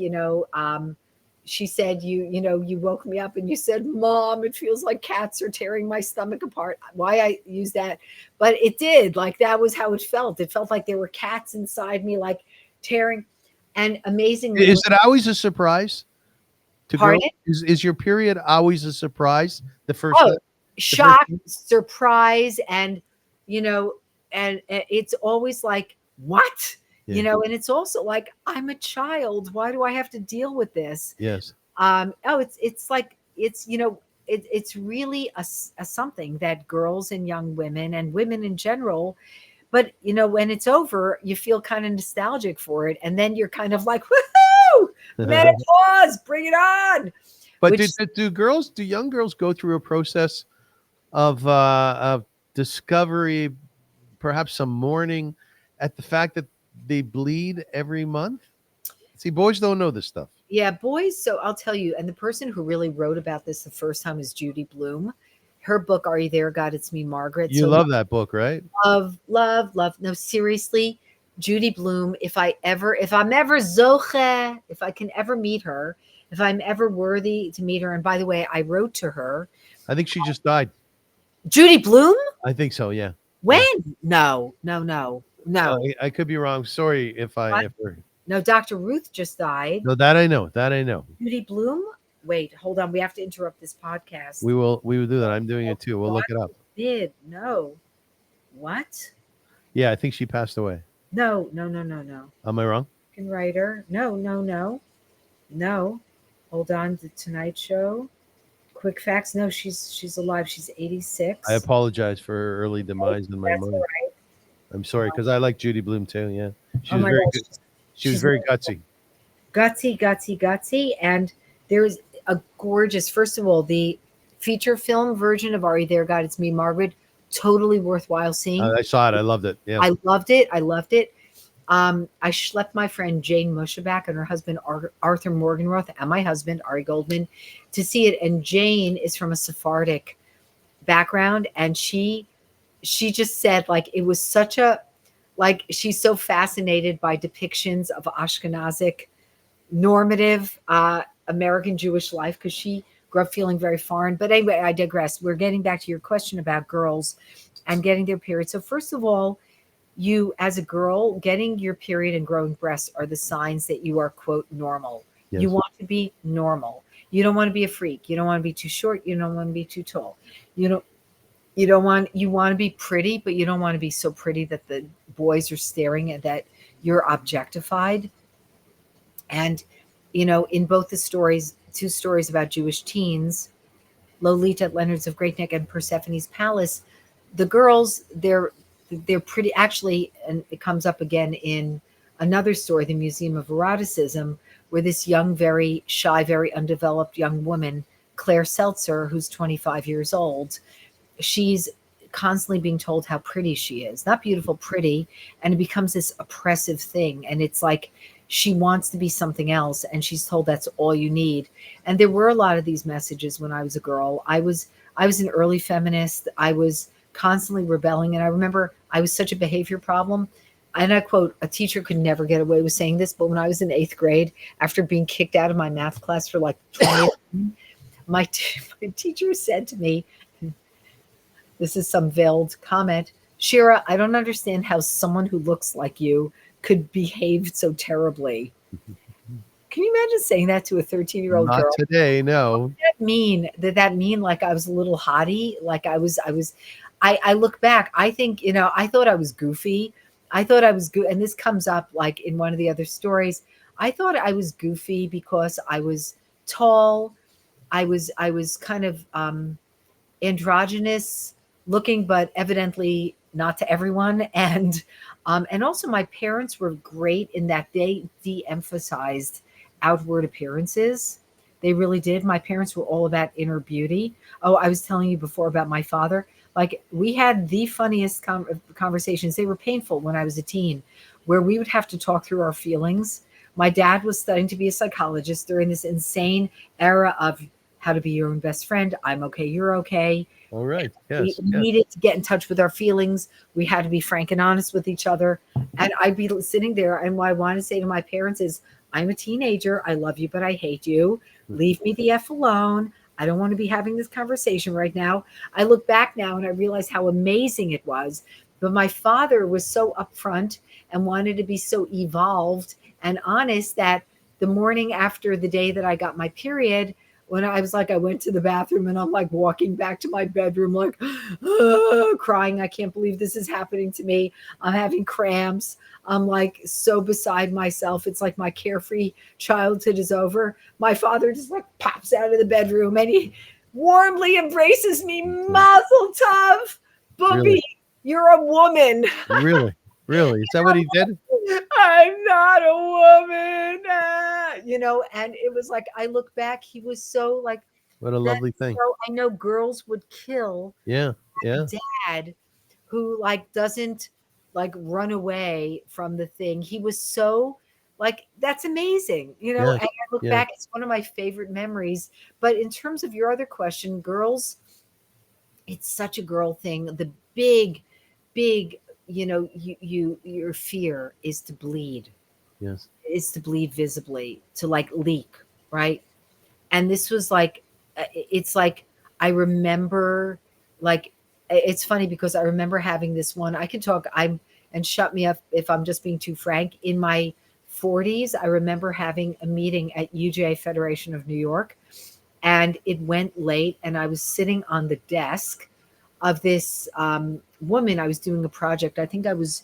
she said, you woke me up and you said, Mom, it feels like cats are tearing my stomach apart. Why I use that, but it did. Like that was how it felt. It felt like there were cats inside me, like tearing. And amazingly, is it always a surprise to Pardon? Girls? Is your period always a surprise? The first shock, surprise, and and it's always like, what? Yeah. And it's also like, I'm a child. Why do I have to deal with this? Yes. It's like, it's really a something that girls and young women and women in general, but when it's over, you feel kind of nostalgic for it. And then you're kind of like, woohoo, menopause, bring it on. But do young girls go through a process of discovery, perhaps some mourning at the fact that they bleed every month? See, boys don't know this stuff. Yeah, boys. So I'll tell you, and the person who really wrote about this the first time is Judy Blume. Her book, Are You There, God? It's Me, Margaret. You love that book, right? Love. No, seriously, Judy Blume. If I'm ever zoche, if I can ever meet her, if I'm ever worthy to meet her. And by the way, I wrote to her. I think she just died. Judy Bloom? I think so. Yeah. When? No. I could be wrong. Sorry if What? if we're. No, Dr. Ruth just died. No, that I know. That I know. Judy Bloom? Wait, hold on. We have to interrupt this podcast. We will do that. I'm doing it too. We'll look it up. No. What? Yeah, I think she passed away. No. Am I wrong? Writer. No. Hold on. The Tonight Show. Quick facts. No, she's alive. She's 86. I apologize for her early demise in my That's mind. all right. I'm sorry because I like Judy Bloom too. Yeah, she Oh was my very gosh. good. She was very gutsy. Gutsy. And there was a gorgeous, first of all, the feature film version of Are You There, God? It's Me, Margaret. Totally worthwhile seeing. I saw it. I loved it. Yeah. I loved it. I schlepped my friend Jane Mushaback and her husband Arthur Morgenroth and my husband Ari Goldman to see it. And Jane is from a Sephardic background, and she just said like it was such a like she's so fascinated by depictions of Ashkenazic normative American Jewish life because she grew up feeling very foreign. But anyway, I digress. We're getting back to your question about girls and getting their period. So first of all, you as a girl getting your period and growing breasts are the signs that you are quote normal. Yes. You want to be normal. You don't want to be a freak. You don't want to be too short. You don't want to be too tall. You want to be pretty, but you don't want to be so pretty that the boys are staring at that you're objectified. And in both the stories, two stories about Jewish teens, Lolita at Leonard's of Great Neck and Persephone's Palace, the girls, they're pretty actually, and it comes up again in another story, the Museum of Eroticism, where this young, very shy, very undeveloped young woman, Claire Seltzer, who's 25 years old, she's constantly being told how pretty she is, not beautiful, pretty, and it becomes this oppressive thing. And it's like she wants to be something else, and she's told that's all you need. And there were a lot of these messages when I was a girl. I was an early feminist. I was constantly rebelling. And I remember I was such a behavior problem. And I quote, a teacher could never get away with saying this, but when I was in 8th grade, after being kicked out of my math class for like 20 my teacher said to me, this is some veiled comment, Shira, I don't understand how someone who looks like you could behave so terribly. Can you imagine saying that to a 13-year-old girl? Not today, no. What did that mean like I was a little hottie? Like I look back, I think, I thought I was goofy. I thought I was good. And this comes up like in one of the other stories. I thought I was goofy because I was tall. I was kind of androgynous looking, but evidently not to everyone. And also my parents were great in that they de-emphasized outward appearances. They really did. My parents were all about inner beauty. Oh, I was telling you before about my father. Like we had the funniest conversations. They were painful when I was a teen, where we would have to talk through our feelings. My dad was studying to be a psychologist during this insane era of how to be your own best friend. I'm okay. You're okay. All right. Yes. We needed to get in touch with our feelings. We had to be frank and honest with each other. And I'd be sitting there. And what I want to say to my parents is, I'm a teenager. I love you, but I hate you. Leave me the F alone. I don't want to be having this conversation right now. I look back now and I realize how amazing it was. But my father was so upfront and wanted to be so evolved and honest that the morning after the day that I got my period, when I was like, I went to the bathroom and I'm like walking back to my bedroom, like crying. I can't believe this is happening to me. I'm having cramps. I'm like so beside myself. It's like my carefree childhood is over. My father just like pops out of the bedroom and he warmly embraces me. Mazel tov, Booby, Really? you're a woman. Really? Really? Is that what he did? I'm not a woman. And it was like, I look back, he was so like, What a lovely thing. so I know girls would kill Yeah. Yeah. dad who like doesn't like run away from the thing. He was so like, that's amazing, Yes, and I look yes. back, it's one of my favorite memories. But in terms of your other question, girls, it's such a girl thing. The big, your fear is to bleed, Yes. is to bleed visibly, to like leak, right? And this was like, it's like, I remember like it's funny because I remember having this one. I can talk. And shut me up if I'm just being too frank. In my 40s, I remember having a meeting at UJA Federation of New York, and it went late, and I was sitting on the desk of this woman. I was doing a project. I think I was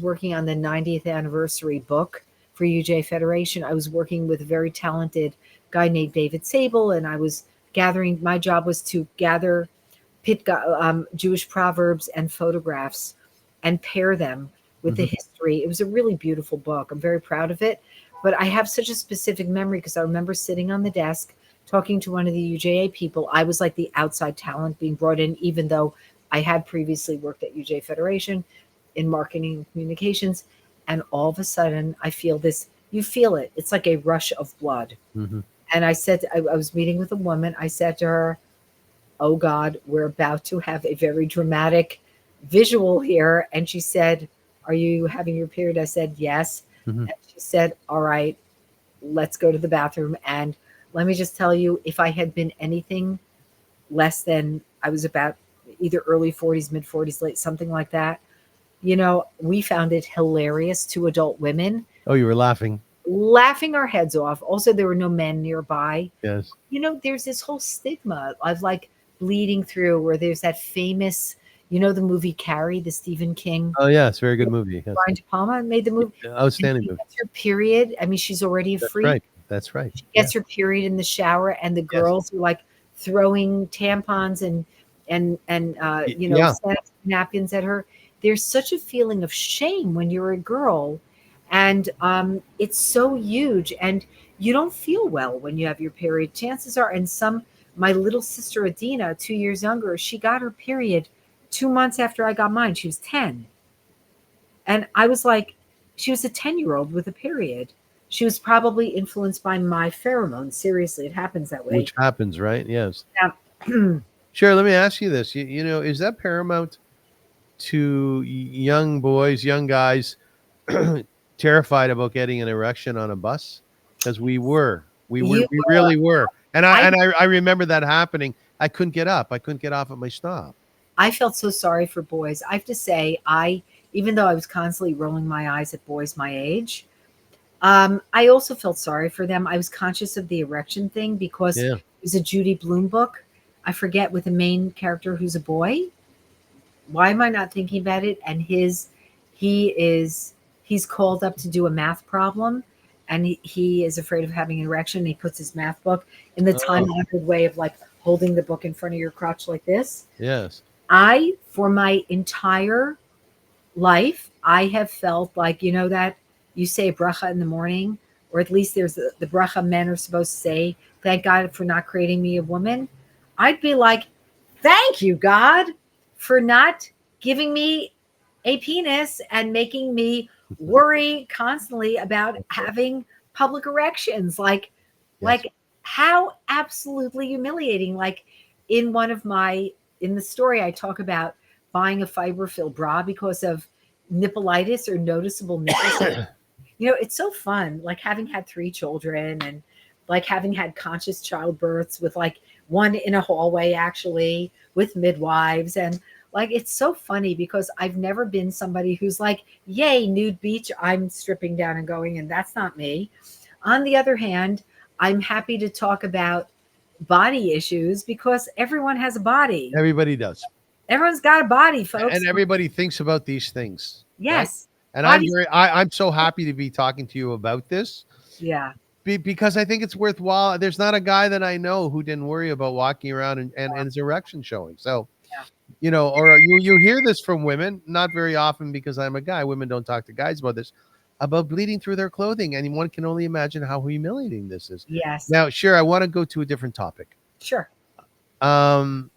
working on the 90th anniversary book for UJA Federation. I was working with a very talented guy named David Sable, and I was gathering. My job was to gather Jewish proverbs and photographs and pair them with the history. It was a really beautiful book. I'm very proud of it. But I have such a specific memory because I remember sitting on the desk talking to one of the UJA people. I was like the outside talent being brought in, even though I had previously worked at UJA Federation in marketing and communications. And all of a sudden, I feel this. You feel it. It's like a rush of blood. And I said, I was meeting with a woman. I said to her, oh God, we're about to have a very dramatic visual here. And she said, are you having your period? I said, yes. And she said, all right, let's go to the bathroom. And let me just tell you, if I had been anything less than, I was about either early 40s, mid 40s, late, something like that, we found it hilarious, two adult women. Oh, you were laughing Our heads off. Also, there were no men nearby. Yes. There's this whole stigma of like bleeding through, where there's that famous, the movie Carrie, the Stephen King. Oh, yes. Very good movie. Yes. Brian De Palma made the movie. Outstanding movie. Gets her period. I mean, she's already a That's freak. right. That's right. She gets her period in the shower, and the girls are like throwing tampons and sanitary napkins at her. There's such a feeling of shame when you're a girl, and it's so huge, and you don't feel well when you have your period. Chances are, my little sister Adina, 2 years younger, she got her period 2 months after I got mine. She was 10. And I was like, she was a 10-year-old with a period. She was probably influenced by my pheromones. Seriously, it happens that way. Which happens, right? Yes. Yeah. Sure. Let me ask you this. Is that paramount to young boys, young guys terrified about getting an erection on a bus? Because we really were. And I remember that happening. I couldn't get up. I couldn't get off at my stop. I felt so sorry for boys. I have to say, even though I was constantly rolling my eyes at boys my age, I also felt sorry for them. I was conscious of the erection thing because it was a Judy Blume book. I forget, with the main character who's a boy. Why am I not thinking about it? And he's called up to do a math problem, and he is afraid of having an erection. And he puts his math book in the time-honored way of like holding the book in front of your crotch like this. Yes. For my entire life, I have felt like, that you say a bracha in the morning, or at least there's the bracha men are supposed to say, thank God for not creating me a woman. I'd be like, thank you, God, for not giving me a penis and making me worry constantly about having public erections. Like how absolutely humiliating. Like in the story, I talk about buying a fiber-filled bra because of nippleitis or noticeable nipples. It's so fun, like having had 3 children and like having had conscious childbirths with like one in a hallway, actually, with midwives. And like, it's so funny because I've never been somebody who's like, yay, nude beach, I'm stripping down and going, and that's not me. On the other hand, I'm happy to talk about body issues because everyone has a body. Everybody does. Everyone's got a body, folks. And everybody thinks about these things. Yes. Right? And I'm so happy to be talking to you about this. Yeah. Because I think it's worthwhile. There's not a guy that I know who didn't worry about walking around and his erection showing. So, or you hear this from women, not very often because I'm a guy. Women don't talk to guys about this, about bleeding through their clothing. And one can only imagine how humiliating this is. Yes. Now, sure, I want to go to a different topic. Sure.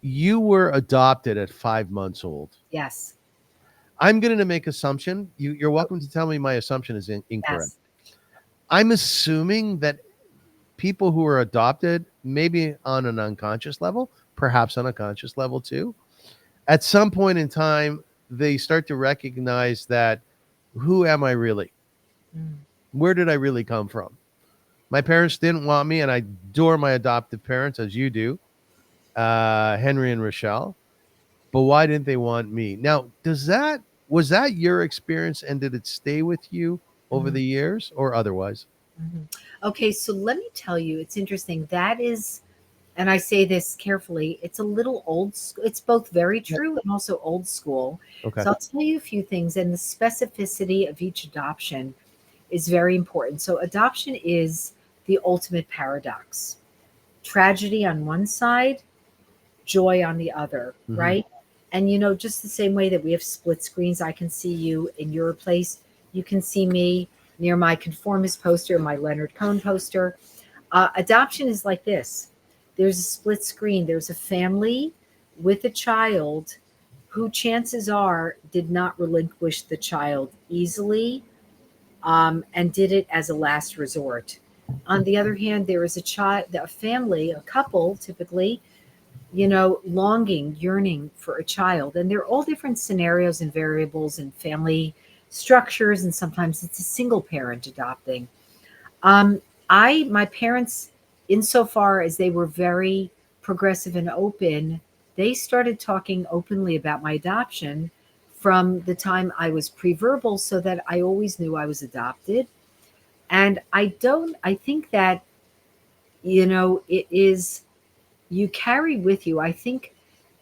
You were adopted at 5 months old. Yes. I'm going to make assumption. You're welcome to tell me my assumption is incorrect. Yes. I'm assuming that people who are adopted, maybe on an unconscious level, perhaps on a conscious level too, at some point in time, they start to recognize that, who am I really? Where did I really come from? My parents didn't want me, and I adore my adoptive parents, as you do, Henry and Rochelle. but why didn't they want me? Now, was that your experience, and did it stay with you over Mhm, the years or otherwise? mhm. Okay, so let me tell you, it's interesting. That is, and I say this carefully, it's a little old school. It's both very Yeah. true and also old school. Okay. So I'll tell you a few things, and the specificity of each adoption is very important. So adoption is the ultimate paradox. Tragedy on one side, joy on the other, Hmm. right? And just the same way that we have split screens, I can see you in your place, you can see me near my conformist poster, my Leonard Cohen poster. Adoption is like this: there's a split screen, there's a family with a child who chances are did not relinquish the child easily, and did it as a last resort. On the other hand, there is a child, a family, a couple typically, longing, yearning for a child. And there are all different scenarios and variables and family structures. And sometimes it's a single parent adopting. Um, my parents, insofar as they were very progressive and open, they started talking openly about my adoption from the time I was pre-verbal, so that I always knew I was adopted. And I think that, it is, you carry with you, I think,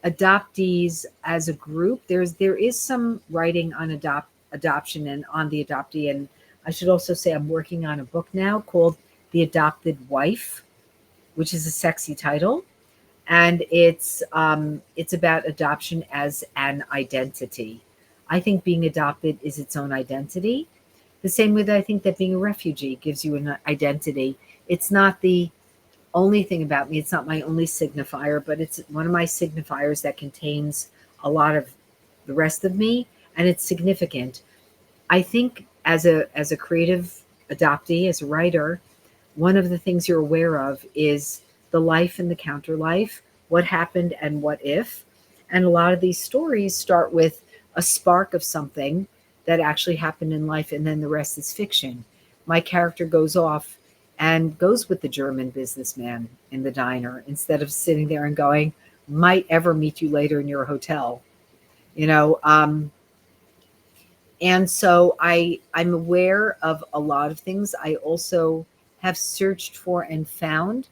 adoptees as a group. There is some writing on adoption and on the adoptee. And I should also say I'm working on a book now called The Adopted Wife, which is a sexy title. And it's about adoption as an identity. I think being adopted is its own identity. The same way that I think that being a refugee gives you an identity. It's not the only thing about me. It's not my only signifier, but it's one of my signifiers that contains a lot of the rest of me, and it's significant. I think as a creative adoptee, as a writer, one of the things you're aware of is the life and the counter life, what happened and what if. And a lot of these stories start with a spark of something that actually happened in life, and then the rest is fiction. My character goes off and goes with the German businessman in the diner instead of sitting there and going, might ever meet you later in your hotel, you know. And so I'm aware of a lot of things. I also have searched for and found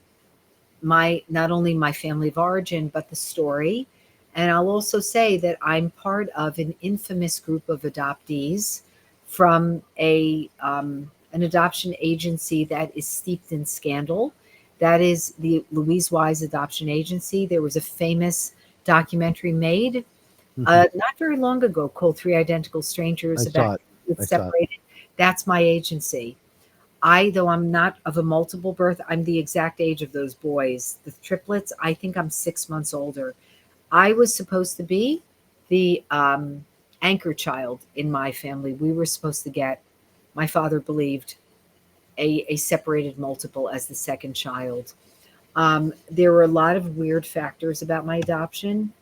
my, not only my family of origin, but the story. And I'll also say that I'm part of an infamous group of adoptees from an adoption agency that is steeped in scandal. That is the Louise Wise Adoption Agency. There was a famous documentary made Hmm. not very long ago called Three Identical I Strangers about saw it. kids I saw it. separated. That's my agency. Though I'm not of a multiple birth, I'm the exact age of those boys. The triplets, I think I'm 6 months older. I was supposed to be the anchor child in my family. We were supposed to get, my father believed, a separated multiple as the second child. There were a lot of weird factors about my adoption.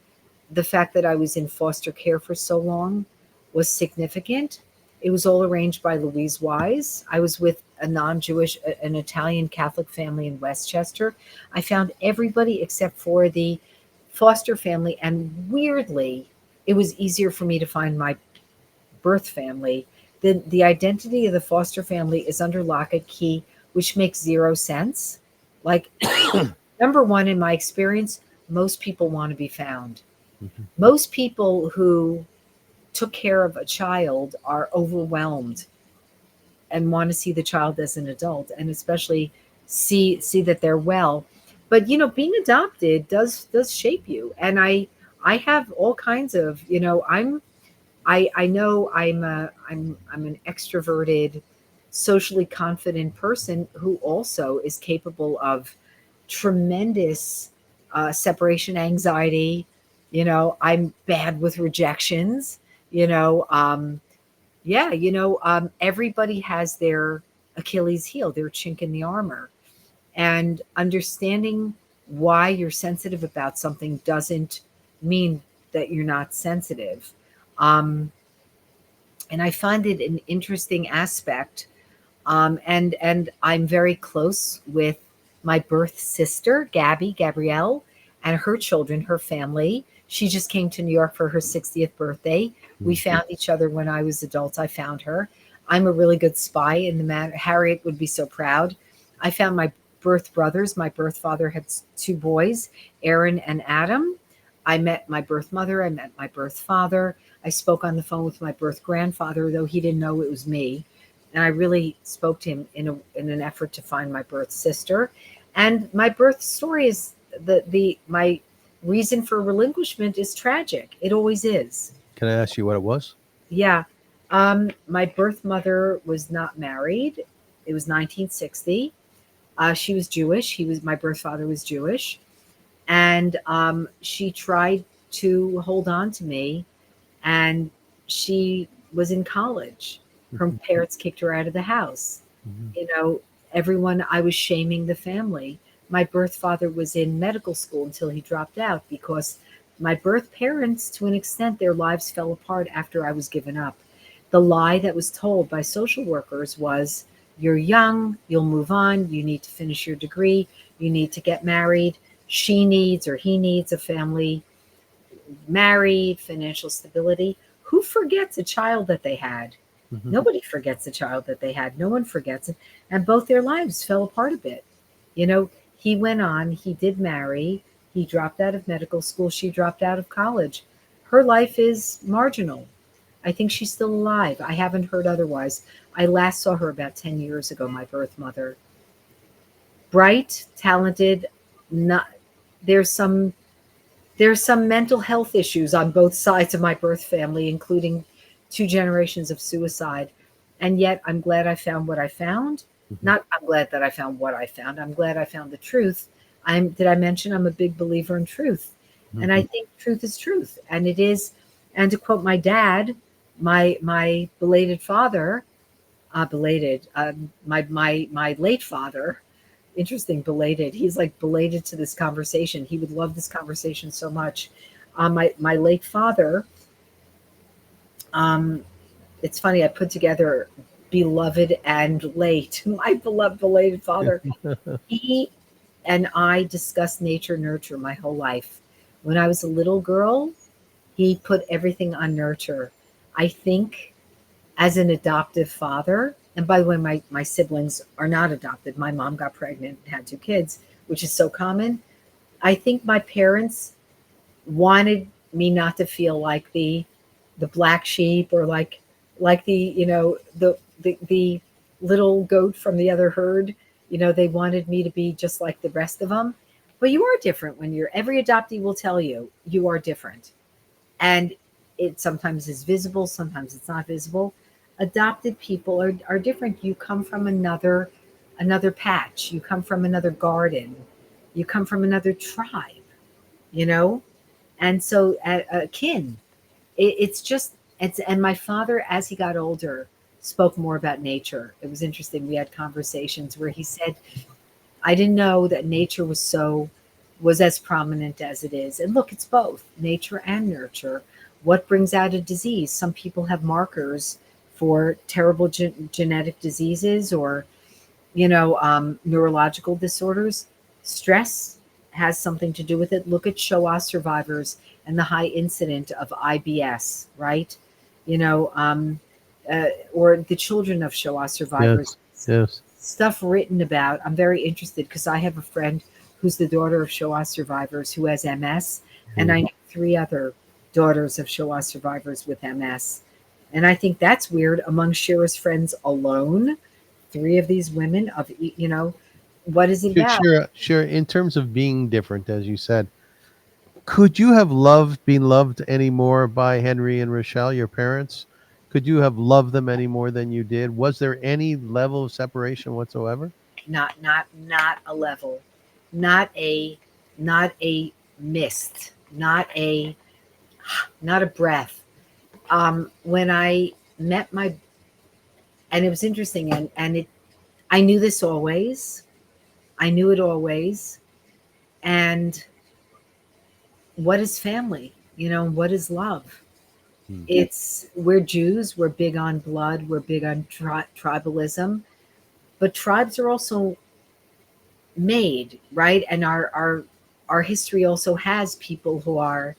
The fact that I was in foster care for so long was significant. It was all arranged by Louise Wise. I was with a non-Jewish, an Italian Catholic family in Westchester. I found everybody except for the foster family, and weirdly, it was easier for me to find my birth family. The identity of the foster family is under lock and key, which makes zero sense. Like, number one, in my experience, most people want to be found. Mhm. Most people who took care of a child are overwhelmed and want to see the child as an adult, and especially see that they're well. But being adopted does shape you. And I have all kinds of, I know I'm an extroverted, socially confident person who also is capable of tremendous separation anxiety. I'm bad with rejections. You know, yeah, everybody has their Achilles heel, their chink in the armor, and understanding why you're sensitive about something doesn't mean that you're not sensitive. Um, and I find it an interesting aspect. And I'm very close with my birth sister, Gabrielle, and her children, her family. She just came to New York for her 60th birthday. We found each other when I was adults. I found her. I'm a really good spy in the matter. Harriet would be so proud. I found my birth brothers. My birth father had two boys, Aaron and Adam. I met my birth mother. I met my birth father. I spoke on the phone with my birth grandfather, though he didn't know it was me. And I really spoke to him in an effort to find my birth sister. And my birth story is my reason for relinquishment is tragic. It always is. Can I ask you what it was? Yeah. My birth mother was not married. It was 1960. She was Jewish. My birth father was Jewish. And she tried to hold on to me, and she was in college. Her parents kicked her out of the house. Everyone, I was shaming the family. My birth father was in medical school until he dropped out, because my birth parents, to an extent, their lives fell apart after I was given up. The lie that was told by social workers was, you're young, you'll move on, you need to finish your degree, you need to get married. She needs or he needs a family, married, financial stability. Who forgets a child that they had? Nobody forgets the child that they had. No one forgets it. And both their lives fell apart a bit. He went on, he did marry, he dropped out of medical school, she dropped out of college. Her life is marginal. I think she's still alive. I haven't heard otherwise. I last saw her about 10 years ago, my birth mother. Bright, talented, there's some mental health issues on both sides of my birth family, including 2 generations of suicide. And yet I'm glad I found what I found. Not I'm glad that I found what I found. I'm glad I found the truth. Did I mention I'm a big believer in truth? And I think truth is truth. And it is, and to quote my dad, my belated father, my late father, interesting, belated. He's like belated to this conversation. He would love this conversation so much. My late father, it's funny, I put together beloved and late. My beloved belated father. He and I discussed nature nurture my whole life. When I was a little girl, he put everything on nurture. I think as an adoptive father, and by the way, my siblings are not adopted. My mom got pregnant and had 2 kids, which is so common. I think my parents wanted me not to feel like the black sheep, or like the little goat from the other herd. They wanted me to be just like the rest of them. But you are different every adoptee will tell you you are different. And it sometimes is visible, sometimes it's not visible. Adopted people are different. You come from another patch. You come from another garden. You come from another tribe, and so kin. And my father, as he got older, spoke more about nature. It was interesting. We had conversations where he said, I didn't know that nature was as prominent as it is. And look, it's both nature and nurture. What brings out a disease? Some people have markers for terrible genetic diseases, or, neurological disorders. Stress has something to do with it. Look at Shoah survivors and the high incident of IBS, right? Or the children of Shoah survivors. Yes. Stuff written about. I'm very interested because I have a friend who's the daughter of Shoah survivors who has MS, and I know 3 other daughters of Shoah survivors with MS. And I think that's weird. Among Shira's friends alone, 3 of these women what is it about? Shira, in terms of being different, as you said, could you have been loved any more by Henry and Rochelle, your parents? Could you have loved them any more than you did? Was there any level of separation whatsoever? Not a level, not a mist, not a breath. When I met and it was interesting, and I knew this always. I knew it always. And what is family? What is love? We're Jews. We're big on blood. We're big on tribalism. But tribes are also made, right? And our history also has people who are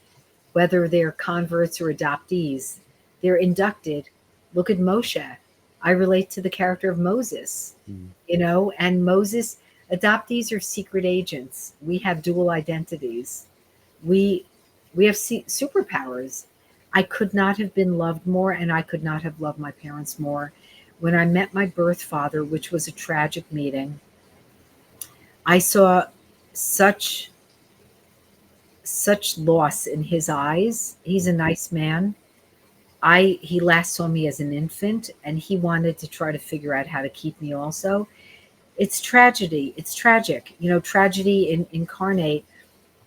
whether they're converts or adoptees. They're inducted. Look at Moshe. I relate to the character of Moses, and Moses, adoptees are secret agents. We have dual identities. We have superpowers. I could not have been loved more, and I could not have loved my parents more. When I met my birth father, which was a tragic meeting, I saw such loss in his eyes. He's a nice man. He last saw me as an infant, and he wanted to try to figure out how to keep me also. It's tragedy. It's tragic. Tragedy incarnate.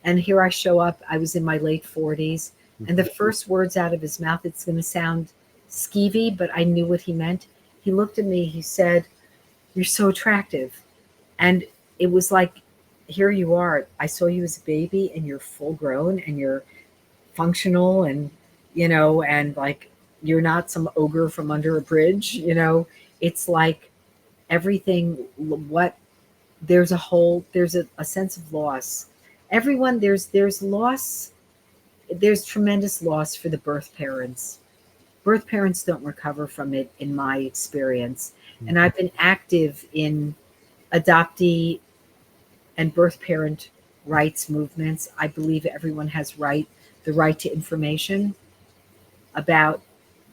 And here I show up. I was in my late 40s. And the first words out of his mouth, it's going to sound skeevy, but I knew what he meant. He looked at me. He said, "You're so attractive." And it was like, here you are. I saw you as a baby, and you're full grown, and you're functional, and and like you're not some ogre from under a bridge. It's like everything. There's a sense of loss. Everyone, there's loss. There's tremendous loss for the birth parents. Birth parents don't recover from it, in my experience. And I've been active in adoptee and birth parent rights movements. I believe everyone has the right to information about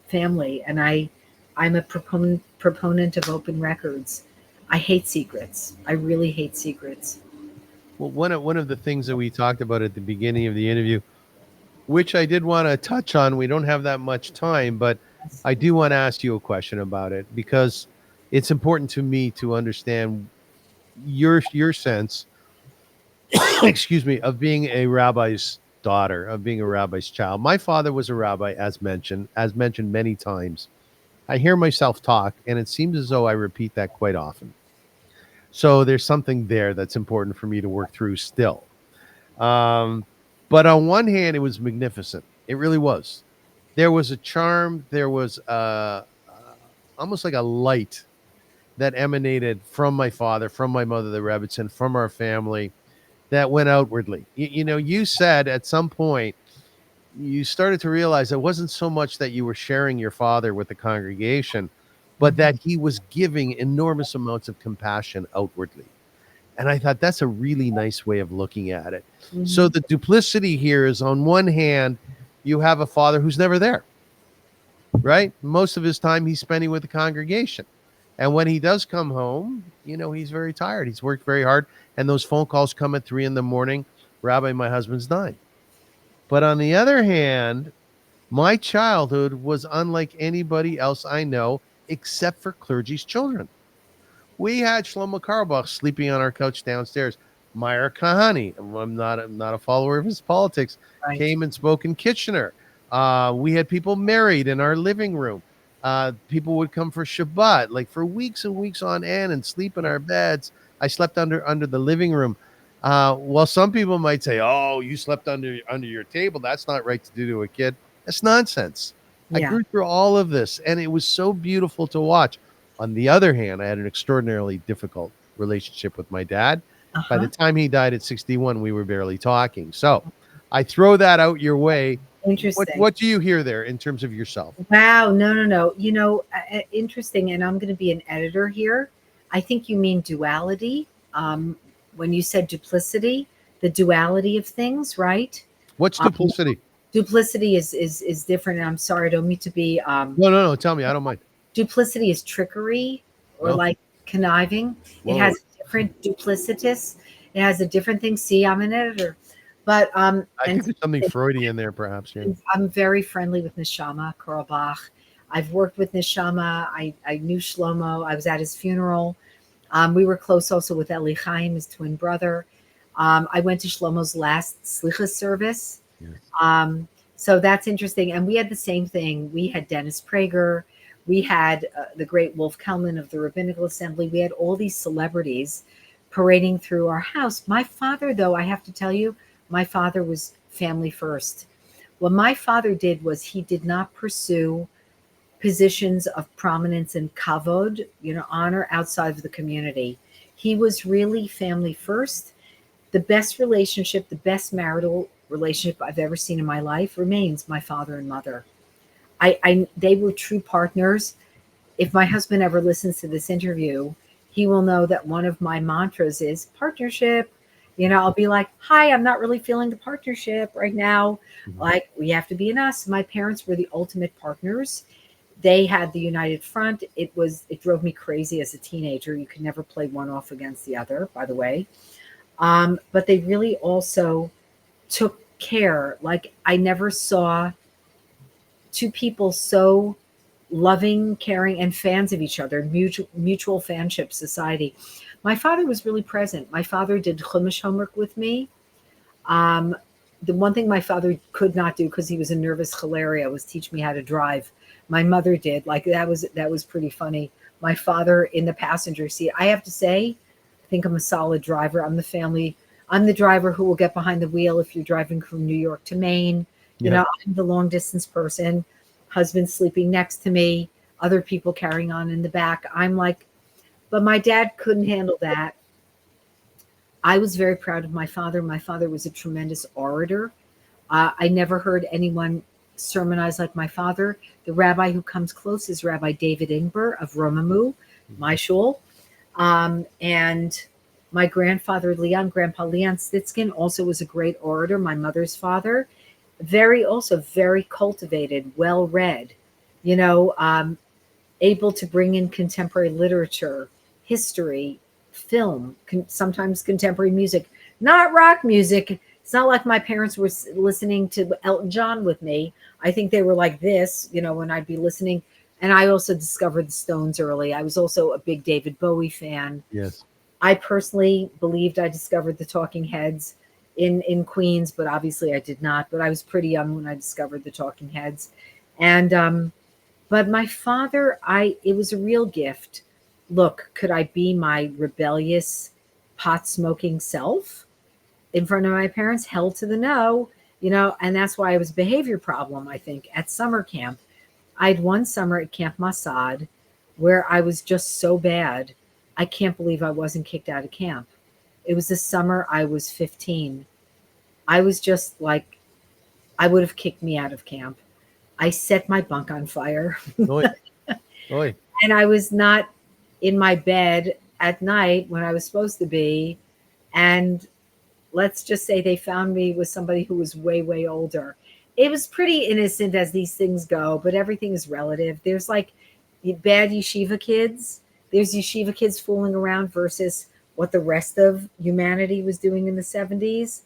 family. And I'm a proponent of open records. I hate secrets. I really hate secrets. Well, one of the things that we talked about at the beginning of the interview, which I did want to touch on, we don't have that much time, but I do want to ask you a question about it, because it's important to me to understand your sense, excuse me, of being a rabbi's daughter, of being a rabbi's child. My father was a rabbi, as mentioned many times. I hear myself talk, and it seems as though I repeat that quite often. So there's something there that's important for me to work through still. But on one hand, it was magnificent. It really was. There was a charm. There was almost like a light that emanated from my father, from my mother, the Rebbitzin, from our family, that went outwardly. You said at some point, you started to realize it wasn't so much that you were sharing your father with the congregation, but that he was giving enormous amounts of compassion outwardly. And I thought that's a really nice way of looking at it. Mm-hmm. So the duplicity here is, on one hand, you have a father who's never there, right? Most of his time he's spending with the congregation. And when he does come home, he's very tired. He's worked very hard. And those phone calls come at 3 a.m. Rabbi, my husband's dying. But on the other hand, my childhood was unlike anybody else I know, except for clergy's children. We had Shlomo Carlebach sleeping on our couch downstairs. Meyer Kahani, I'm not a follower of his politics, right, came and spoke in Kitchener. We had people married in our living room. People would come for Shabbat, like for weeks and weeks on end, and sleep in our beds. I slept under the living room. Well, some people might say, "Oh, you slept under your table. That's not right to do to a kid." That's nonsense. Yeah. I grew through all of this, and it was so beautiful to watch. On the other hand, I had an extraordinarily difficult relationship with my dad. By the time he died at 61, we were barely talking. So I throw that out your way. Interesting. What do you hear there in terms of yourself? Wow. No. Interesting. And I'm going to be an editor here. I think you mean duality. When you said duplicity, the duality of things, right? What's duplicity? Duplicity is different. And I'm sorry, I don't mean to be. No. Tell me. I don't mind. Duplicity is trickery or like conniving. Whoa. It has different duplicitous. It has a different thing. See, I'm an editor. But I think there's something Freudian there, perhaps. Yeah. I'm very friendly with Neshama Korobach. I've worked with Neshama. I knew Shlomo. I was at his funeral. We were close also with Eli Chaim, his twin brother. I went to Shlomo's last Slichas service. Yes. So that's interesting. And we had the same thing. We had Dennis Prager. We had the great Wolf Kelman of the Rabbinical Assembly. We had all these celebrities parading through our house. My father, though, I have to tell you, my father was family first. What my father did was he did not pursue positions of prominence and kavod, honor outside of the community. He was really family first. The best relationship, the best marital relationship I've ever seen in my life remains my father and mother. They were true partners. If my husband ever listens to this interview, he will know that one of my mantras is partnership. I'll be like, hi, I'm not really feeling the partnership right now. Mhm. Like, we have to be in us. My parents were the ultimate partners. They had the united front. It drove me crazy as a teenager. You could never play one off against the other, by the way. But they really also took care. Like, I never saw two people so loving, caring, and fans of each other, mutual fanship society. My father was really present. My father did Chumash homework with me. Um, the one thing my father could not do because he was a nervous hilaria was teach me how to drive. My mother did. Like, that was pretty funny. My father in the passenger seat. I have to say, I think I'm a solid driver. I'm the driver who will get behind the wheel if you're driving from New York to Maine. Yeah. I'm the long distance person. Husband sleeping next to me, other people carrying on in the back. I'm like, but my dad couldn't handle that. I was very proud of my father. My father was a tremendous orator. I never heard anyone sermonize like my father. The rabbi who comes close is Rabbi David Ingber of Romamu, my shul. And my grandfather, Grandpa Leon Stitskin, also was a great orator. My mother's father, also very cultivated, well-read, able to bring in contemporary literature, history, film, sometimes contemporary music, not rock music. It's not like my parents were listening to Elton John with me. I think they were like this, when I'd be listening. And I also discovered the Stones early. I was also a big David Bowie fan. Yes. I personally believed I discovered the Talking Heads in Queens, but obviously I did not. But I was pretty young when I discovered the Talking Heads. And but my father, it was a real gift. Look, could I be my rebellious pot smoking self in front of my parents? Hell to the no, and that's why I was a behavior problem, I think, at summer camp. I had one summer at Camp Masad where I was just so bad. I can't believe I wasn't kicked out of camp. It was the summer I was 15. I was just like, I would have kicked me out of camp. I set my bunk on fire. Oy. Oy. And I was not in my bed at night when I was supposed to be. And let's just say they found me with somebody who was way, way older. It was pretty innocent as these things go, but everything is relative. There's like bad yeshiva kids. There's yeshiva kids fooling around versus what the rest of humanity was doing in the 70s.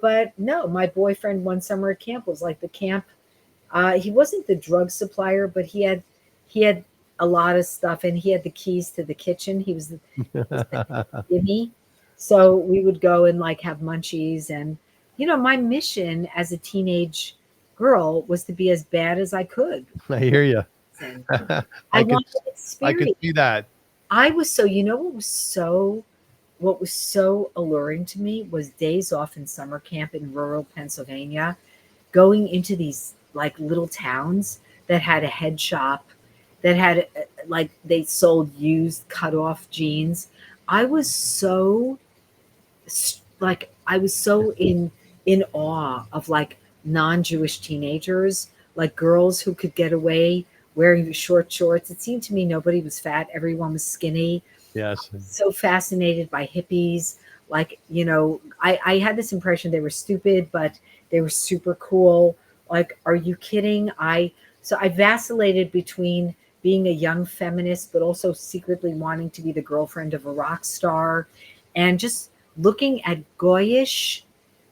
But no, my boyfriend one summer at camp was like the camp. He wasn't the drug supplier, but he had a lot of stuff, and he had the keys to the kitchen. He was the Jimmy. So we would go and like have munchies. And, my mission as a teenage girl was to be as bad as I could. I hear you. I wanted experience. I could see that. I was so, what was so alluring to me was days off in summer camp in rural Pennsylvania, going into these like little towns that had a head shop, that had like they sold used cut off jeans. I was so in awe of like non-Jewish teenagers, like girls who could get away wearing short shorts. It seemed to me nobody was fat. Everyone was skinny. Yes. So fascinated by hippies. Like, I had this impression they were stupid, but they were super cool. Like, are you kidding? So I vacillated between being a young feminist, but also secretly wanting to be the girlfriend of a rock star, and just looking at goyish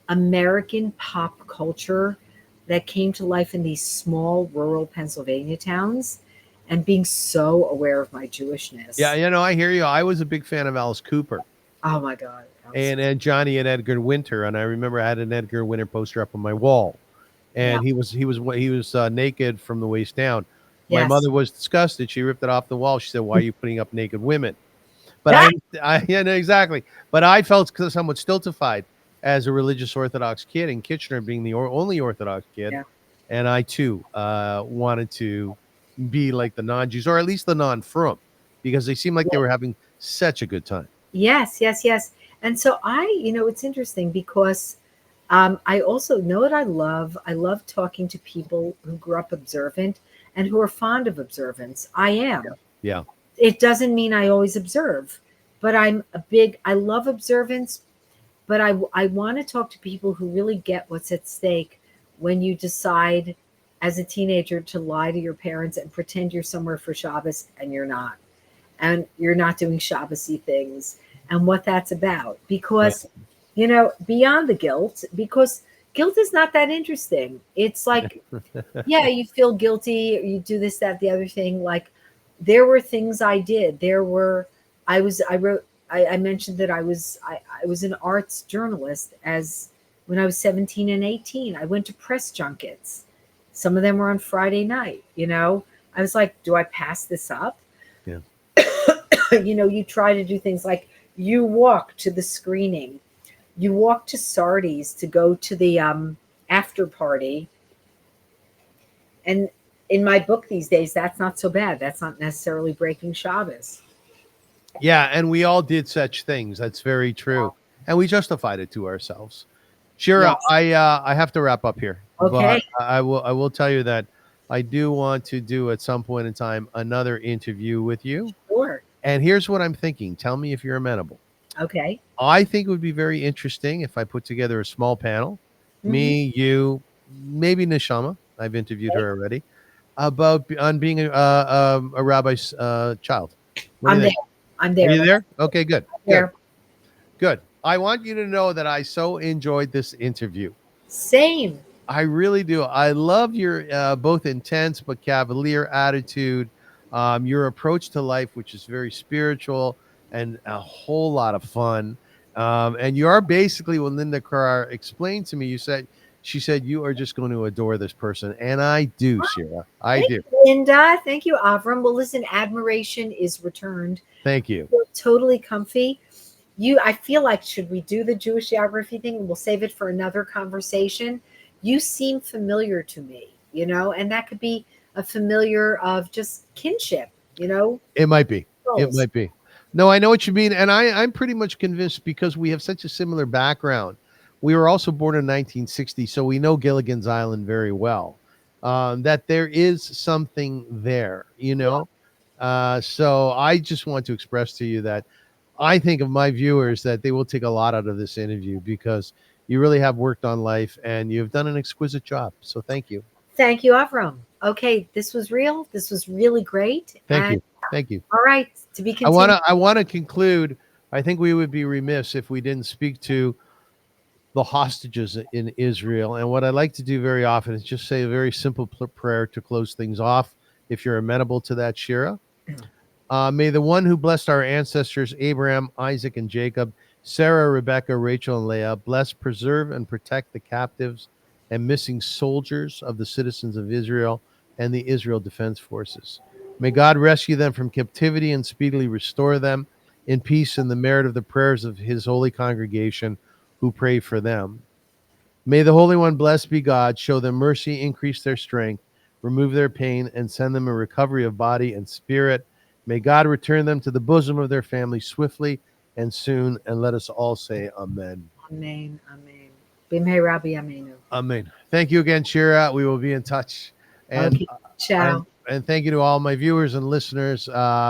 American pop culture that came to life in these small rural Pennsylvania towns, and being so aware of my Jewishness. Yeah, I hear you. I was a big fan of Alice Cooper. Oh my God. And Johnny and Edgar Winter, and I remember I had an Edgar Winter poster up on my wall, and he was naked from the waist down. My mother was disgusted. She ripped it off the wall. She said, "Why are you putting up naked women?" But exactly. But I felt somewhat stultified as a religious Orthodox kid in Kitchener, being the only Orthodox kid, and I too wanted to be like the non-Jews, or at least the non-frum, because they seemed like they were having such a good time. Yes. And so it's interesting because I also know what I love. I love talking to people who grew up observant and who are fond of observance. I am. Yeah. It doesn't mean I always observe, but I love observance, but I want to talk to people who really get what's at stake when you decide as a teenager to lie to your parents and pretend you're somewhere for Shabbos and you're not. And you're not doing Shabbosy things and what that's about. Because, beyond the guilt, because guilt is not that interesting. It's like, yeah, you feel guilty, or you do this, that, the other thing. Like, there were things I did. I mentioned that I was an arts journalist when I was 17 and 18. I went to press junkets. Some of them were on Friday night, I was like, do I pass this up? Yeah. You try to do things like you walk to the screening, you walk to Sardi's to go to the after party. And in my book these days, that's not so bad. That's not necessarily breaking Shabbos. Yeah, and we all did such things. That's very true. And we justified it to ourselves. Shira, Yes. I have to wrap up here. Okay. But I will tell you that I do want to do at some point in time another interview with you. Sure. And here's what I'm thinking. Tell me if you're amenable. Okay. I think it would be very interesting if I put together a small panel. Mhm. Me, you, maybe Neshama. I've interviewed her already on being a rabbi's child. What do I'm you there. think? I'm there. Are you there? Okay, good. There. Good. I want you to know that I so enjoyed this interview. Same. I really do. I love your both intense but cavalier attitude, your approach to life, which is very spiritual and a whole lot of fun. And you are basically, when Linda Carr explained to me, she said, you are just going to adore this person. And I do, Shira. I do. Thank you, Linda. Thank you, Avrum. Well, listen, admiration is returned. Thank you. You're totally comfy. I feel like, should we do the Jewish geography thing? We'll save it for another conversation. You seem familiar to me, and that could be a familiar of just kinship, It might be. It might be. No, I know what you mean. And I'm pretty much convinced, because we have such a similar background. We were also born in 1960, so we know Gilligan's Island very well, that there is something there, So I just want to express to you that I think of my viewers that they will take a lot out of this interview, because you really have worked on life and you've done an exquisite job. So thank you. Thank you, Avrum. Okay, this was real. This was really great. Thank you. Thank you. All right, to be continued. I want to conclude. I think we would be remiss if we didn't speak to the hostages in Israel. And what I like to do very often is just say a very simple prayer to close things off. If you're amenable to that, Shira. May the one who blessed our ancestors, Abraham, Isaac, and Jacob, Sarah, Rebecca, Rachel, and Leah, bless, preserve, and protect the captives and missing soldiers of the citizens of Israel and the Israel Defense Forces. May God rescue them from captivity and speedily restore them in peace in the merit of the prayers of his holy congregation who pray for them. May the Holy One, blessed be God, show them mercy, increase their strength, remove their pain, and send them a recovery of body and spirit. May God return them to the bosom of their family swiftly and soon, and let us all say amen. Amen. Amen. Bimhei Rabbi Amenu. Amen. Thank you again, Shira. We will be in touch. And Okay. Ciao. and thank you to all my viewers and listeners.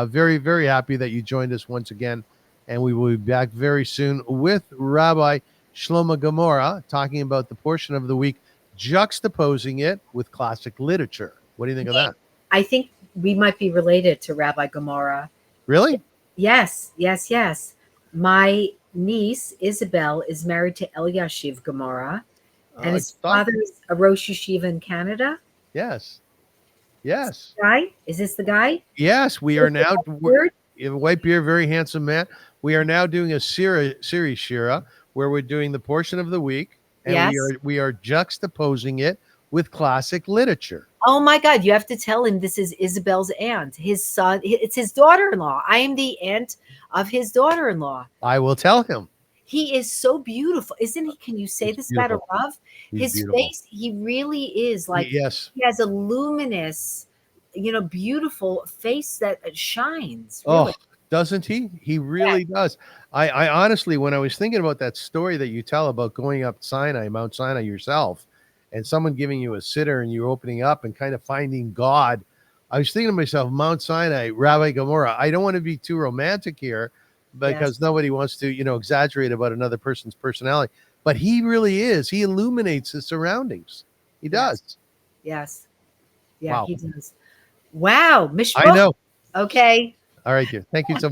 Very, very happy that you joined us once again. And we will be back very soon with Rabbi Shlomo Gemara talking about the portion of the week, juxtaposing it with classic literature. What do you think of that? I think we might be related to Rabbi Gemara. Really? Yes. My niece, Isabel, is married to Eliashiv Gemara, and his father is a Rosh Yeshiva in Canada. Yes. Guy? Is this the guy? Yes, we are now. White beard, very handsome man. We are now doing a series, Shira, where we're doing the portion of the week, and we are juxtaposing it with classic literature. Oh my God! You have to tell him this is Isabel's aunt. His son. It's his daughter-in-law. I am the aunt of his daughter-in-law. I will tell him. He is so beautiful, isn't he? Can you say this about a Rav? His beautiful face, he really is like. Yes. He has a luminous, beautiful face that shines. Really. Doesn't he? He really does. I honestly, when I was thinking about that story that you tell about going up Mount Sinai yourself, and someone giving you a sitter and you're opening up and kind of finding God, I was thinking to myself, Mount Sinai, Rabbi Gemara. I don't want to be too romantic here because nobody wants to, exaggerate about another person's personality. But he really is. He illuminates his surroundings. He does. Yes. Yeah, Wow. he does. Wow. I know. Okay. All right, dear. Thank you so much.